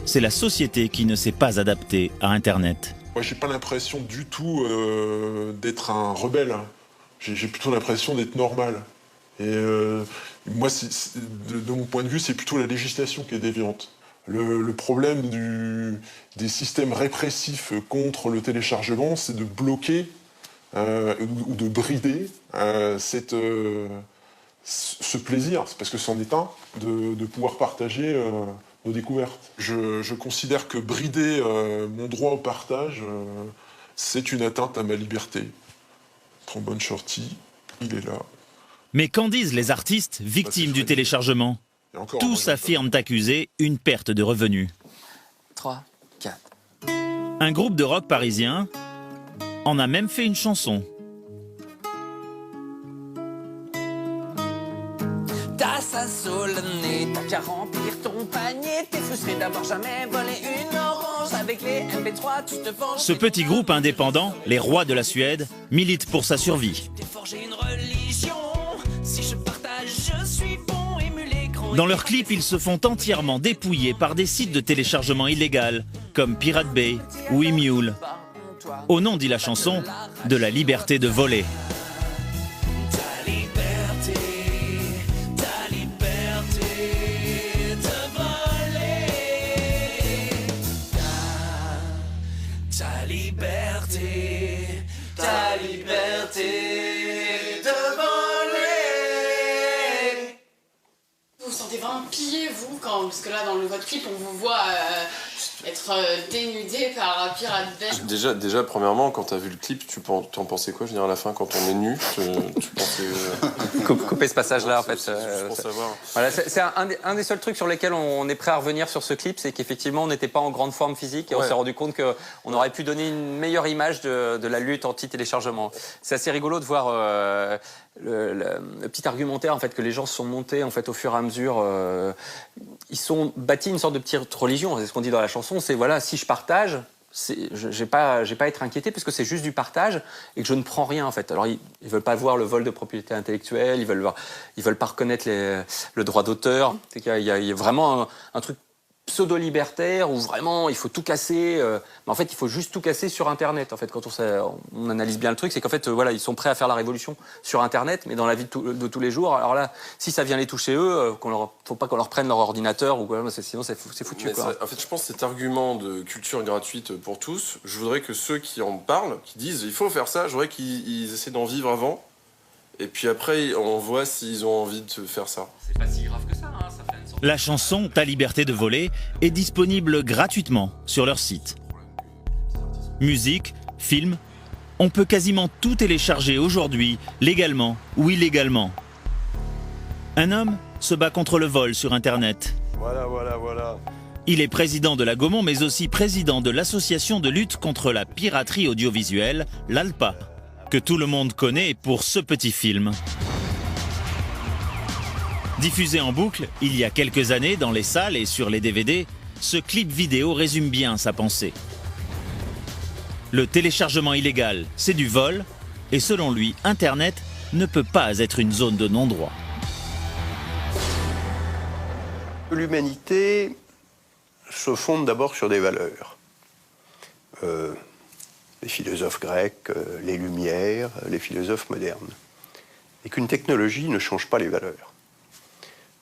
C'est la société qui ne s'est pas adaptée à Internet. Moi, j'ai pas l'impression du tout d'être un rebelle. J'ai plutôt l'impression d'être normal. Et moi, de mon point de vue, c'est plutôt la législation qui est déviante. Le problème des systèmes répressifs contre le téléchargement, c'est de bloquer ou de brider ce plaisir, parce que c'en est un, de pouvoir partager nos découvertes. Je considère que brider mon droit au partage, c'est une atteinte à ma liberté. Trombone Shorty, il est là. Mais qu'en disent les artistes victimes du téléchargement? Tous affirment accuser une perte de revenus. 3, 4. Un groupe de rock parisien en a même fait une chanson. T'as ça sous le nez, t'as qu'à remplir ton panier. T'es frustré d'avoir jamais volé une orange. Avec les MP3, tu te venges. Ce petit groupe indépendant, les rois de la Suède, milite pour sa survie. T'es forgé une religion. Si je partage, je suis bon. Émulé, grand. Dans leurs clips, ils se font entièrement dépouiller par des sites de téléchargement illégal, comme Pirate Bay ou Emule. Au nom, dit la chanson, de la liberté de voler. Ta liberté de voler. Vous vous sentez vraiment pillé, vous, parce que là, dans votre clip, on vous voit être dénudé par Pirate Bay. Déjà, premièrement, quand t'as vu le clip, tu en pensais quoi? Je veux dire, à la fin, quand on est nu, tu pensais... Couper ce passage-là, en fait. Pour savoir. Voilà, c'est un des seuls trucs sur lesquels on est prêt à revenir sur ce clip, c'est qu'effectivement, on n'était pas en grande forme physique et on s'est rendu compte qu'on aurait pu donner une meilleure image de la lutte anti-téléchargement. C'est assez rigolo de voir le petit argumentaire en fait, que les gens se sont montés en fait, au fur et à mesure. Ils sont bâtis une sorte de petite religion, c'est ce qu'on dit dans la chanson, c'est voilà, si je partage, j'ai pas à être inquiété parce que c'est juste du partage et que je ne prends rien en fait. Alors ils veulent pas voir le vol de propriété intellectuelle, ils veulent pas reconnaître le droit d'auteur. Il y a vraiment un truc pseudo-libertaires où vraiment il faut tout casser. Mais en fait, il faut juste tout casser sur Internet. En fait, quand on analyse bien le truc, c'est qu'en fait, voilà, ils sont prêts à faire la révolution sur Internet, mais dans la vie de tous les jours. Alors là, si ça vient les toucher eux, faut pas qu'on leur prenne leur ordinateur ou quoi, sinon c'est foutu. Quoi. En fait, je pense que cet argument de culture gratuite pour tous, je voudrais que ceux qui en parlent, qui disent il faut faire ça, je voudrais qu'ils essaient d'en vivre avant. Et puis après, on voit s'ils ont envie de faire ça. C'est pas si grave que ça, hein, ça fait une sorte... La chanson « Ta liberté de voler » est disponible gratuitement sur leur site. Musique, films, on peut quasiment tout télécharger aujourd'hui, légalement ou illégalement. Un homme se bat contre le vol sur Internet. Voilà. Il est président de la Gaumont, mais aussi président de l'association de lutte contre la piraterie audiovisuelle, l'ALPA, que tout le monde connaît pour ce petit film. Diffusé en boucle il y a quelques années dans les salles et sur les DVD, ce clip vidéo résume bien sa pensée. Le téléchargement illégal, c'est du vol, et selon lui, Internet ne peut pas être une zone de non-droit. L'humanité se fonde d'abord sur des valeurs. Les philosophes grecs, les Lumières, les philosophes modernes. Et qu'une technologie ne change pas les valeurs.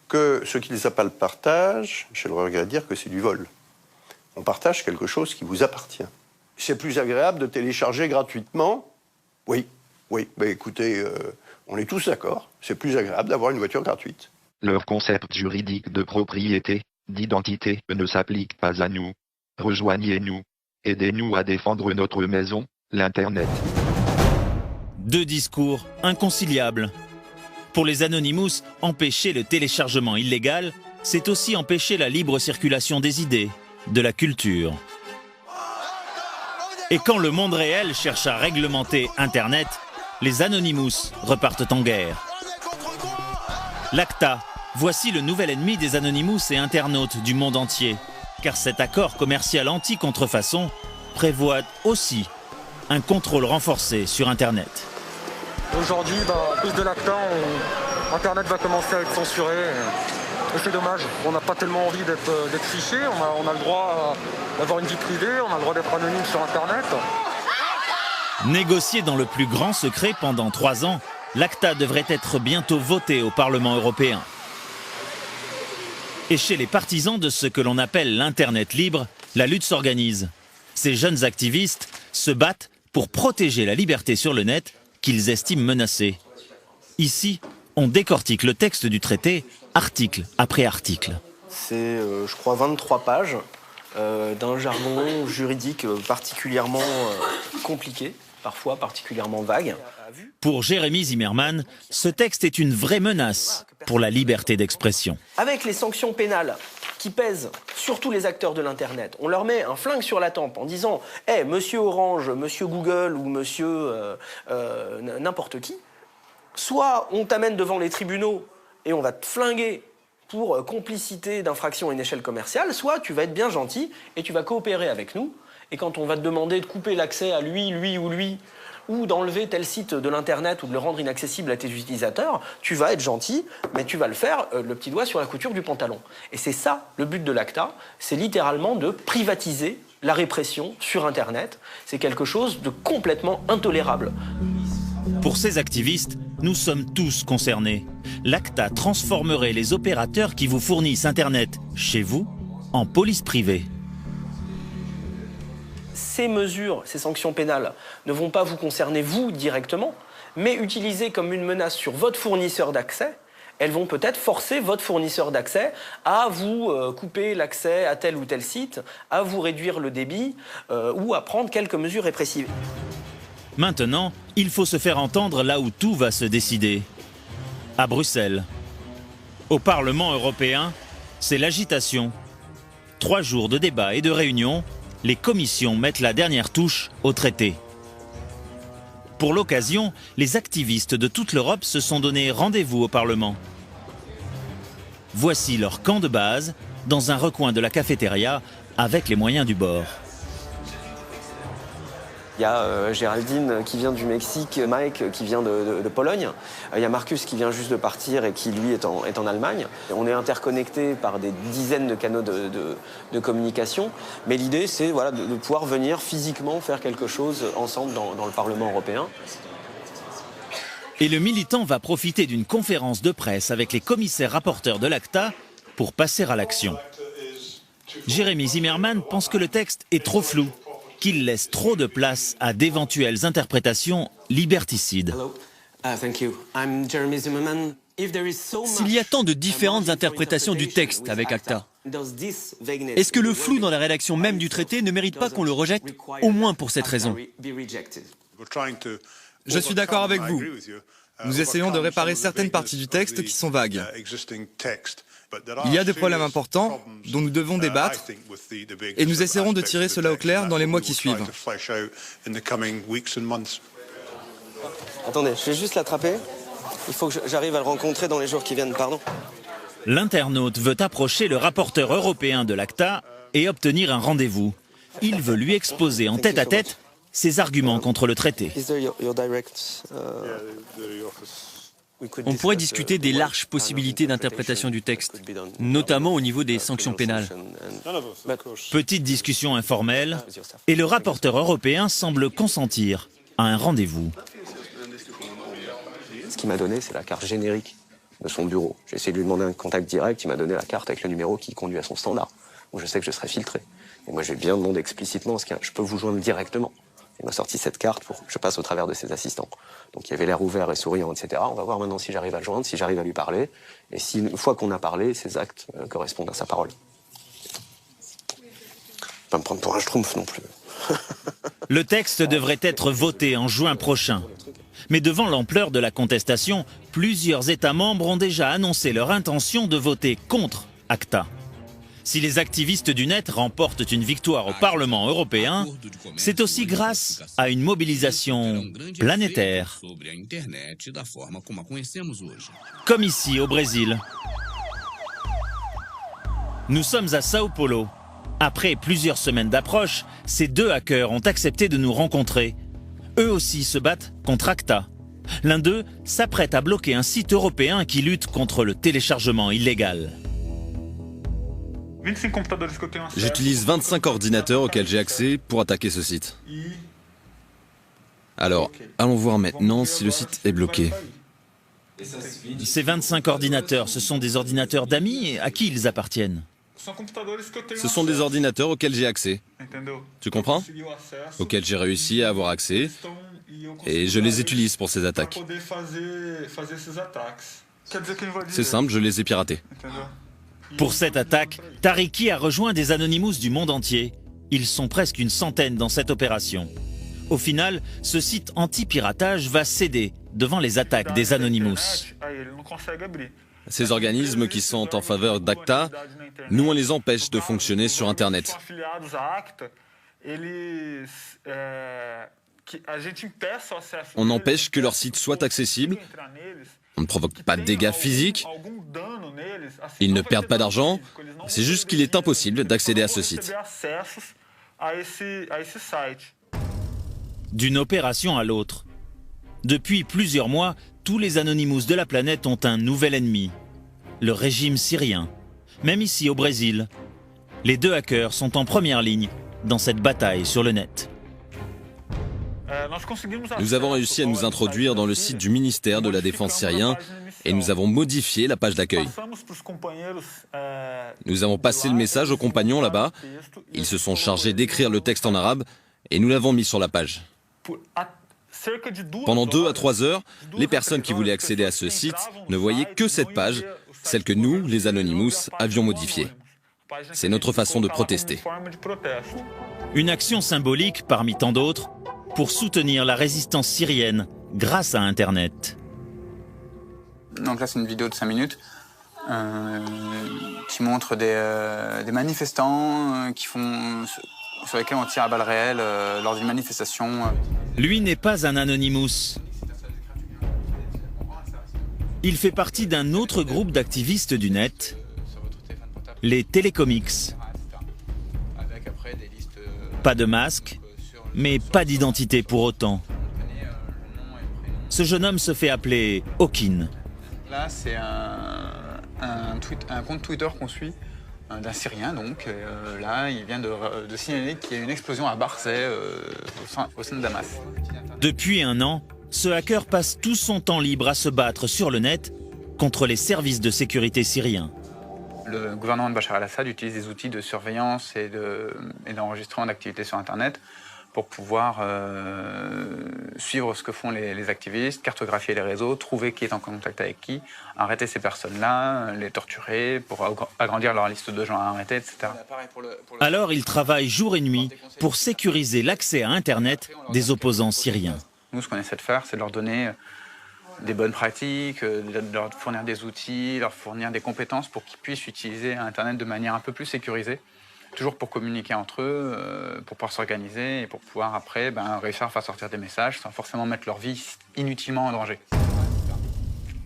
Que ce qu'ils appellent partage, j'ai le regret de dire que c'est du vol. On partage quelque chose qui vous appartient. C'est plus agréable de télécharger gratuitement. Oui, écoutez, on est tous d'accord. C'est plus agréable d'avoir une voiture gratuite. Leur concept juridique de propriété, d'identité ne s'applique pas à nous. Rejoignez-nous. Aidez-nous à défendre notre maison, l'Internet. Deux discours inconciliables. Pour les Anonymous, empêcher le téléchargement illégal, c'est aussi empêcher la libre circulation des idées, de la culture. Et quand le monde réel cherche à réglementer Internet, les Anonymous repartent en guerre. L'ACTA, voici le nouvel ennemi des Anonymous et internautes du monde entier. Car cet accord commercial anti-contrefaçon prévoit aussi un contrôle renforcé sur Internet. Aujourd'hui, à cause de l'ACTA, Internet va commencer à être censuré. Et c'est dommage, on n'a pas tellement envie d'être fiché, on a le droit d'avoir une vie privée, on a le droit d'être anonyme sur Internet. Négocié dans le plus grand secret pendant 3 ans, l'ACTA devrait être bientôt voté au Parlement européen. Et chez les partisans de ce que l'on appelle l'Internet libre, la lutte s'organise. Ces jeunes activistes se battent pour protéger la liberté sur le net qu'ils estiment menacée. Ici, on décortique le texte du traité, article après article. C'est, je crois, 23 pages d'un jargon juridique particulièrement compliqué, parfois particulièrement vague. Pour Jérémy Zimmerman, ce texte est une vraie menace pour la liberté d'expression. Avec les sanctions pénales qui pèsent sur tous les acteurs de l'Internet, on leur met un flingue sur la tempe en disant « Hey, monsieur Orange, monsieur Google ou monsieur n'importe qui », soit on t'amène devant les tribunaux et on va te flinguer pour complicité d'infraction à une échelle commerciale, soit tu vas être bien gentil et tu vas coopérer avec nous. Et quand on va te demander de couper l'accès à lui, ou d'enlever tel site de l'Internet ou de le rendre inaccessible à tes utilisateurs, tu vas être gentil, mais tu vas le faire le petit doigt sur la couture du pantalon. Et c'est ça le but de l'ACTA, c'est littéralement de privatiser la répression sur Internet. C'est quelque chose de complètement intolérable. Pour ces activistes, nous sommes tous concernés. L'ACTA transformerait les opérateurs qui vous fournissent Internet chez vous en police privée. Ces mesures, ces sanctions pénales, ne vont pas vous concerner vous directement, mais utilisées comme une menace sur votre fournisseur d'accès, elles vont peut-être forcer votre fournisseur d'accès à vous couper l'accès à tel ou tel site, à vous réduire le débit ou à prendre quelques mesures répressives. Maintenant, il faut se faire entendre là où tout va se décider. À Bruxelles. Au Parlement européen, c'est l'agitation. 3 jours de débats et de réunions, les commissions mettent la dernière touche au traité. Pour l'occasion, les activistes de toute l'Europe se sont donné rendez-vous au Parlement. Voici leur camp de base, dans un recoin de la cafétéria, avec les moyens du bord. Il y a Géraldine qui vient du Mexique, Mike qui vient de Pologne. Il y a Marcus qui vient juste de partir et qui, lui, est en Allemagne. On est interconnectés par des dizaines de canaux de communication. Mais l'idée, c'est voilà, de pouvoir venir physiquement faire quelque chose ensemble dans le Parlement européen. Et le militant va profiter d'une conférence de presse avec les commissaires rapporteurs de l'ACTA pour passer à l'action. Jérémy Zimmerman pense que le texte est trop flou, qu'il laisse trop de place à d'éventuelles interprétations liberticides. S'il y a tant de différentes interprétations du texte avec ACTA, est-ce que le flou dans la rédaction même du traité ne mérite pas qu'on le rejette, au moins pour cette raison? Je suis d'accord avec vous. Nous essayons de réparer certaines parties du texte qui sont vagues. Il y a des problèmes importants dont nous devons débattre et nous essaierons de tirer cela au clair dans les mois qui suivent. Attendez, je vais juste l'attraper. Il faut que j'arrive à le rencontrer dans les jours qui viennent, pardon. L'internaute veut approcher le rapporteur européen de l'ACTA et obtenir un rendez-vous. Il veut lui exposer en tête-à-tête ses arguments contre le traité. On pourrait discuter des larges possibilités d'interprétation du texte, notamment au niveau des sanctions pénales. Petite discussion informelle, et le rapporteur européen semble consentir à un rendez-vous. Ce qu'il m'a donné, c'est la carte générique de son bureau. J'ai essayé de lui demander un contact direct, il m'a donné la carte avec le numéro qui conduit à son standard. Donc je sais que je serai filtré. Et moi, j'ai bien demandé explicitement, est-ce que je peux vous joindre directement? Il m'a sorti cette carte pour que je passe au travers de ses assistants. Donc il avait l'air ouvert et souriant, etc. On va voir maintenant si j'arrive à le joindre, si j'arrive à lui parler, et si une fois qu'on a parlé, ses actes correspondent à sa parole. Pas me prendre pour un schtroumpf non plus. Le texte devrait être voté en juin prochain. Mais devant l'ampleur de la contestation, plusieurs États membres ont déjà annoncé leur intention de voter contre ACTA. Si les activistes du net remportent une victoire au Parlement européen, c'est aussi grâce à une mobilisation planétaire. Comme ici au Brésil. Nous sommes à Sao Paulo. Après plusieurs semaines d'approche, ces deux hackers ont accepté de nous rencontrer. Eux aussi se battent contre ACTA. L'un d'eux s'apprête à bloquer un site européen qui lutte contre le téléchargement illégal. J'utilise 25 ordinateurs auxquels j'ai accès pour attaquer ce site. Alors, allons voir maintenant si le site est bloqué. Ces 25 ordinateurs, ce sont des ordinateurs d'amis à qui ils appartiennent? Ce sont des ordinateurs auxquels j'ai accès. Tu comprends? Auxquels j'ai réussi à avoir accès et je les utilise pour ces attaques. C'est simple, je les ai piratés. Pour cette attaque, Tariki a rejoint des Anonymous du monde entier. Ils sont presque une centaine dans cette opération. Au final, ce site anti-piratage va céder devant les attaques des Anonymous. Ces organismes qui sont en faveur d'ACTA, nous on les empêche de fonctionner sur Internet. On empêche que leur site soit accessible. On ne provoque pas de dégâts physiques. Ils ne perdent pas d'argent. C'est juste qu'il est impossible d'accéder à ce site. D'une opération à l'autre. Depuis plusieurs mois, tous les Anonymous de la planète ont un nouvel ennemi. Le régime syrien. Même ici au Brésil. Les deux hackers sont en première ligne dans cette bataille sur le net. Nous avons réussi à nous introduire dans le site du ministère de la Défense syrien et nous avons modifié la page d'accueil. Nous avons passé le message aux compagnons là-bas. Ils se sont chargés d'écrire le texte en arabe et nous l'avons mis sur la page. Pendant 2 à 3 heures, les personnes qui voulaient accéder à ce site ne voyaient que cette page, celle que nous, les Anonymous, avions modifiée. C'est notre façon de protester. Une action symbolique parmi tant d'autres pour soutenir la résistance syrienne grâce à Internet. Donc là, c'est une vidéo de 5 minutes qui montre des manifestants sur lesquels on tire à balles réelles lors d'une manifestation. Lui n'est pas un Anonymous. Il fait partie d'un autre groupe d'activistes du net, les Télécomics. Pas de masque, mais pas d'identité pour autant. Ce jeune homme se fait appeler Hawkin. Là, c'est un compte Twitter qu'on suit, d'un Syrien donc. Là, il vient de signaler qu'il y a une explosion à Barzeh, au sein de Damas. Depuis un an, ce hacker passe tout son temps libre à se battre sur le net contre les services de sécurité syriens. Le gouvernement de Bachar el-Assad utilise des outils de surveillance et d'enregistrement d'activités sur Internet pour pouvoir suivre ce que font les activistes, cartographier les réseaux, trouver qui est en contact avec qui, arrêter ces personnes-là, les torturer pour agrandir leur liste de gens à arrêter, etc. Alors il travaille jour et nuit pour sécuriser l'accès à Internet des opposants syriens. Nous, ce qu'on essaie de faire, c'est de leur donner des bonnes pratiques, de leur fournir des outils, leur fournir des compétences pour qu'ils puissent utiliser Internet de manière un peu plus sécurisée. Toujours pour communiquer entre eux, pour pouvoir s'organiser et pour pouvoir après réussir à faire sortir des messages sans forcément mettre leur vie inutilement en danger.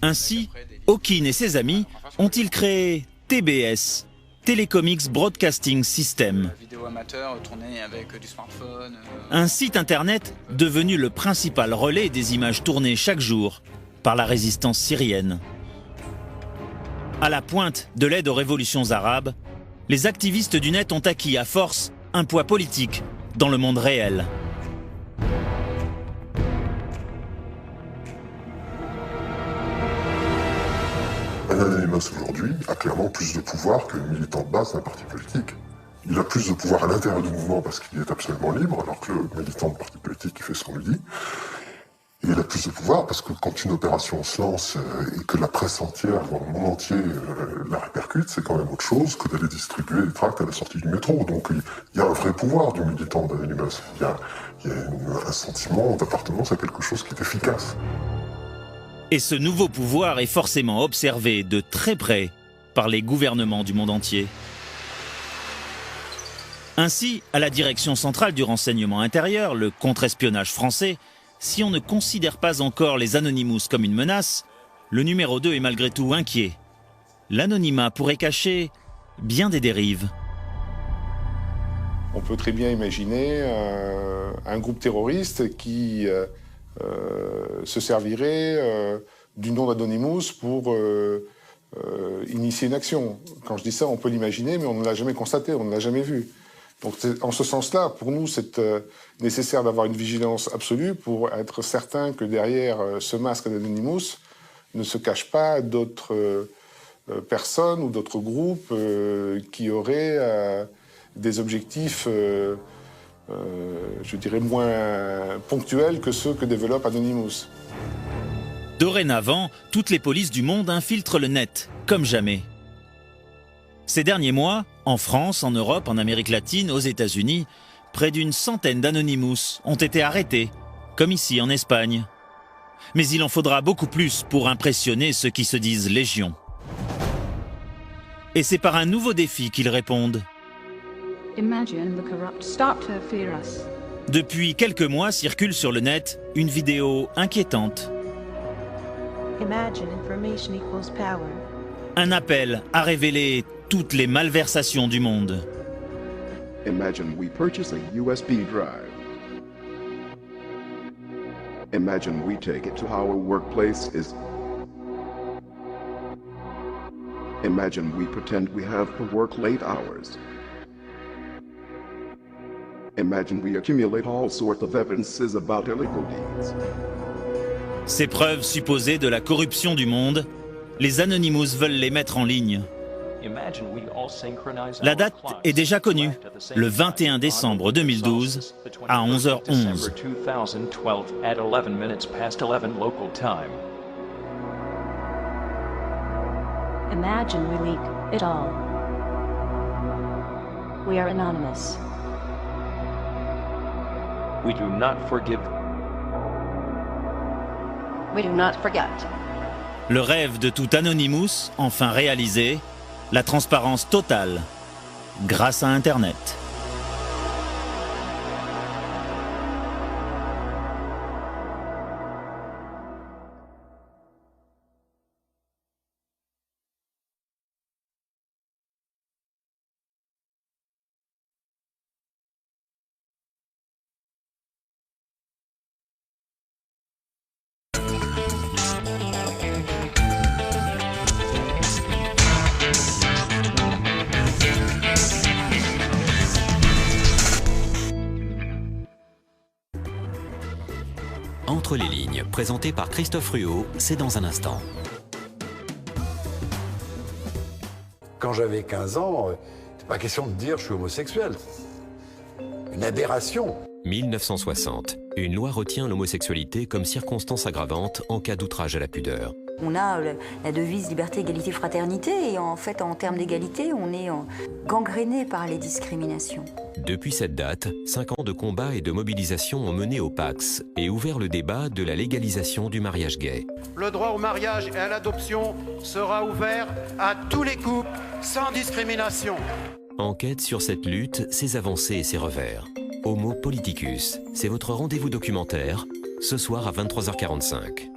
Ainsi, Hawkin et ses amis ont-ils créé TBS, Telecomics Broadcasting System, Vidéo amateur tournée avec du smartphone. un site internet devenu le principal relais des images tournées chaque jour par la résistance syrienne. À la pointe de l'aide aux révolutions arabes, les activistes du net ont acquis à force un poids politique dans le monde réel. Un anonymous aujourd'hui a clairement plus de pouvoir que le militant de base d'un parti politique. Il a plus de pouvoir à l'intérieur du mouvement parce qu'il est absolument libre, alors que le militant de parti politique il fait ce qu'on lui dit. Et il a plus de pouvoir parce que quand une opération se lance et que la presse entière, voire le monde entier, la répercute, c'est quand même autre chose que d'aller distribuer des tracts à la sortie du métro. Donc il y a un vrai pouvoir du militant d'Anonymous. Il y a un sentiment d'appartenance à quelque chose qui est efficace. Et ce nouveau pouvoir est forcément observé de très près par les gouvernements du monde entier. Ainsi, à la Direction centrale du renseignement intérieur, le contre-espionnage français, si on ne considère pas encore les Anonymous comme une menace, le numéro 2 est malgré tout inquiet. L'anonymat pourrait cacher bien des dérives. On peut très bien imaginer un groupe terroriste qui se servirait du nom d'Anonymous pour initier une action. Quand je dis ça, on peut l'imaginer, mais on ne l'a jamais constaté, on ne l'a jamais vu. Donc en ce sens-là, pour nous, c'est nécessaire d'avoir une vigilance absolue pour être certain que derrière ce masque d'Anonymous ne se cachent pas d'autres personnes ou d'autres groupes qui auraient des objectifs, je dirais, moins ponctuels que ceux que développe Anonymous. Dorénavant, toutes les polices du monde infiltrent le net, comme jamais. Ces derniers mois, en France, en Europe, en Amérique latine, aux États-Unis, près d'une centaine d'Anonymous ont été arrêtés, comme ici en Espagne. Mais il en faudra beaucoup plus pour impressionner ceux qui se disent légion. Et c'est par un nouveau défi qu'ils répondent. Depuis quelques mois circule sur le net une vidéo inquiétante. Un appel à révéler toutes les malversations du monde. Imagine we purchase a USB drive. Imagine we take it to our workplace is. Imagine we pretend we have to work late hours. Imagine we accumulate all sorts of evidences about illegal deeds. Ces preuves supposées de la corruption du monde, les Anonymous veulent les mettre en ligne. La date est déjà connue, le 21 décembre 2012 à 11h11. Imagine we leak it all. We are anonymous. We do not forgive. We do not forget. Le rêve de tout Anonymous, enfin réalisé, la transparence totale, grâce à Internet. Entre les lignes, présenté par Christophe Ruot, c'est dans un instant. Quand j'avais 15 ans, c'est pas question de dire je suis homosexuel. Une aberration. 1960. Une loi retient l'homosexualité comme circonstance aggravante en cas d'outrage à la pudeur. On a la devise liberté, égalité, fraternité, et en fait, en termes d'égalité, on est gangréné par les discriminations. Depuis cette date, 5 ans de combats et de mobilisation ont mené au Pax et ouvert le débat de la légalisation du mariage gay. Le droit au mariage et à l'adoption sera ouvert à tous les couples, sans discrimination. Enquête sur cette lutte, ses avancées et ses revers. Homo Politicus, c'est votre rendez-vous documentaire, ce soir à 23h45.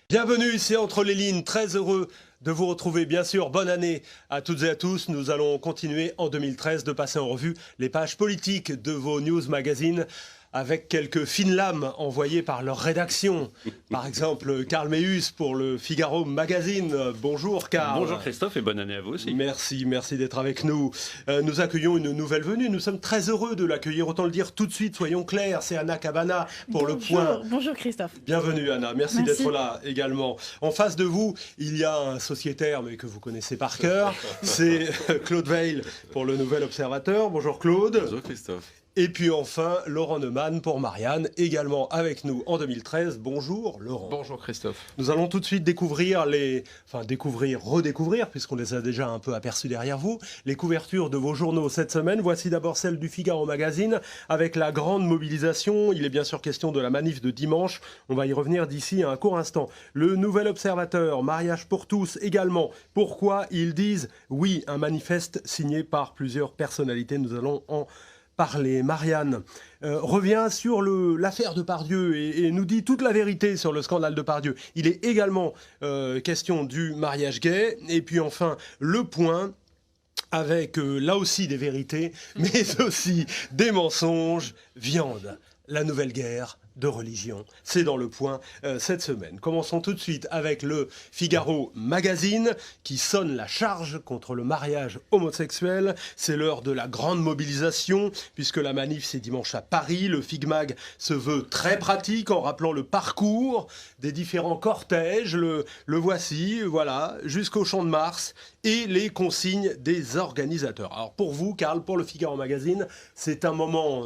Bienvenue ici Entre les lignes, très heureux de vous retrouver, bien sûr. Bonne année à toutes et à tous. Nous allons continuer en 2013 de passer en revue les pages politiques de vos news magazines avec quelques fines lames envoyées par leur rédaction. Par exemple, Karl Meus pour le Figaro Magazine. Bonjour Karl. Bonjour Christophe et bonne année à vous aussi. Merci d'être avec nous. Nous accueillons une nouvelle venue. Nous sommes très heureux de l'accueillir. Autant le dire tout de suite, soyons clairs. C'est Anna Cabana pour Le Point. Bonjour Christophe. Bienvenue Anna, merci d'être là également. En face de vous, il y a un sociétaire, mais que vous connaissez par cœur. C'est Claude Veil pour Le Nouvel Observateur. Bonjour Claude. Bonjour Christophe. Et puis enfin, Laurent Neumann pour Marianne, également avec nous en 2013. Bonjour Laurent. Bonjour Christophe. Nous allons tout de suite redécouvrir, puisqu'on les a déjà un peu aperçus derrière vous, les couvertures de vos journaux cette semaine. Voici d'abord celle du Figaro Magazine, avec la grande mobilisation. Il est bien sûr question de la manif de dimanche. On va y revenir d'ici à un court instant. Le Nouvel Observateur, mariage pour tous également. Pourquoi ils disent oui, un manifeste signé par plusieurs personnalités. Nous allons en parler. Marianne revient sur l'affaire Depardieu et nous dit toute la vérité sur le scandale Depardieu. Il est également question du mariage gay. Et puis enfin, Le Point, avec là aussi des vérités, mais aussi des mensonges. Viande, la nouvelle guerre de religion. C'est dans Le Point cette semaine. Commençons tout de suite avec le Figaro Magazine qui sonne la charge contre le mariage homosexuel. C'est l'heure de la grande mobilisation puisque la manif c'est dimanche à Paris. Le Figmag se veut très pratique en rappelant le parcours des différents cortèges. Le voici, voilà, jusqu'au Champ de Mars et les consignes des organisateurs. Alors pour vous, Karl, pour le Figaro Magazine, c'est un moment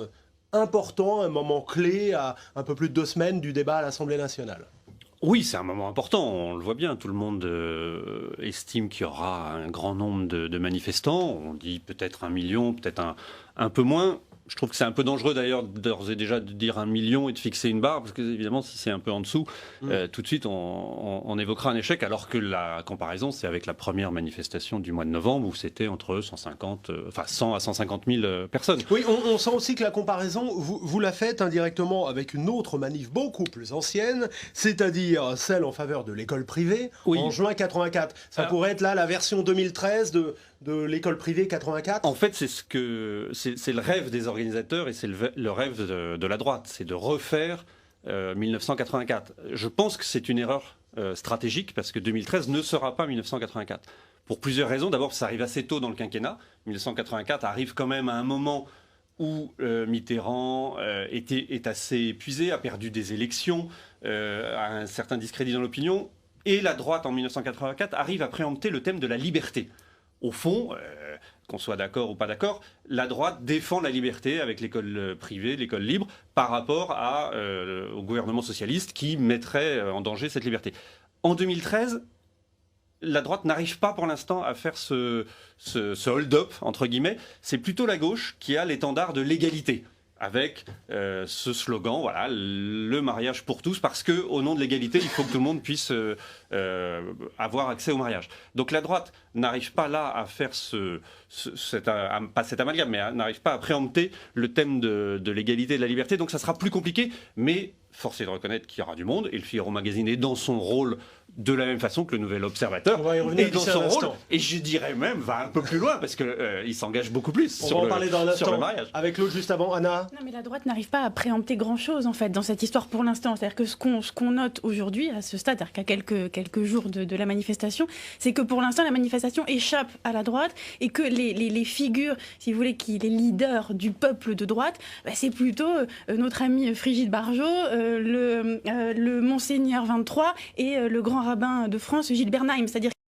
important, un moment clé à un peu plus de 2 semaines du débat à l'Assemblée nationale. Oui, c'est un moment important, on le voit bien, tout le monde estime qu'il y aura un grand nombre de manifestants, on dit peut-être 1 million, peut-être un peu moins. Je trouve que c'est un peu dangereux d'ailleurs d'ores et déjà de dire 1 million et de fixer une barre, parce que évidemment si c'est un peu en dessous, tout de suite on évoquera un échec, alors que la comparaison c'est avec la première manifestation du mois de novembre où c'était entre 100 à 150 000 personnes. Oui, on sent aussi que la comparaison, vous la faites indirectement avec une autre manif beaucoup plus ancienne, c'est-à-dire celle en faveur de l'école privée en juin 84. Ça pourrait être là la version 2013 de l'école privée 84. En fait, c'est le rêve des organisateurs et c'est le rêve de la droite, c'est de refaire 1984. Je pense que c'est une erreur stratégique parce que 2013 ne sera pas 1984. Pour plusieurs raisons. D'abord, ça arrive assez tôt dans le quinquennat. 1984 arrive quand même à un moment où Mitterrand est assez épuisé, a perdu des élections, a un certain discrédit dans l'opinion. Et la droite, en 1984, arrive à préempter le thème de la liberté. Au fond, qu'on soit d'accord ou pas d'accord, la droite défend la liberté avec l'école privée, l'école libre, par rapport au gouvernement socialiste qui mettrait en danger cette liberté. En 2013, la droite n'arrive pas pour l'instant à faire ce hold-up, entre guillemets. C'est plutôt la gauche qui a l'étendard de l'égalité, avec ce slogan, voilà, le mariage pour tous, parce qu'au nom de l'égalité, il faut que tout le monde puisse avoir accès au mariage. Donc la droite n'arrive pas là à faire pas cet amalgame, mais n'arrive pas à préempter le thème de l'égalité et de la liberté, donc ça sera plus compliqué, mais force est de reconnaître qu'il y aura du monde, et le Figaro Magazine est dans son rôle de la même façon que le Nouvel Observateur. On va y revenir est dans d'ici son un rôle, instant. et je dirais même va un peu plus loin, parce qu'il s'engage beaucoup plus On sur, va en le, parler dans un sur le instant. mariage. Avec l'autre juste avant, Anna. Non, mais la droite n'arrive pas à préempter grand-chose, en fait, dans cette histoire pour l'instant. C'est-à-dire que ce qu'on note aujourd'hui, à ce stade, c'est-à-dire qu'à quelques jours de la manifestation, c'est que pour l'instant, la manifestation échappe à la droite et que les figures, si vous voulez, les leaders du peuple de droite, c'est plutôt notre ami Frigide Barjot, le Monseigneur 23 et le grand rabbin de France, Gilbert Naim. C'est-à-dire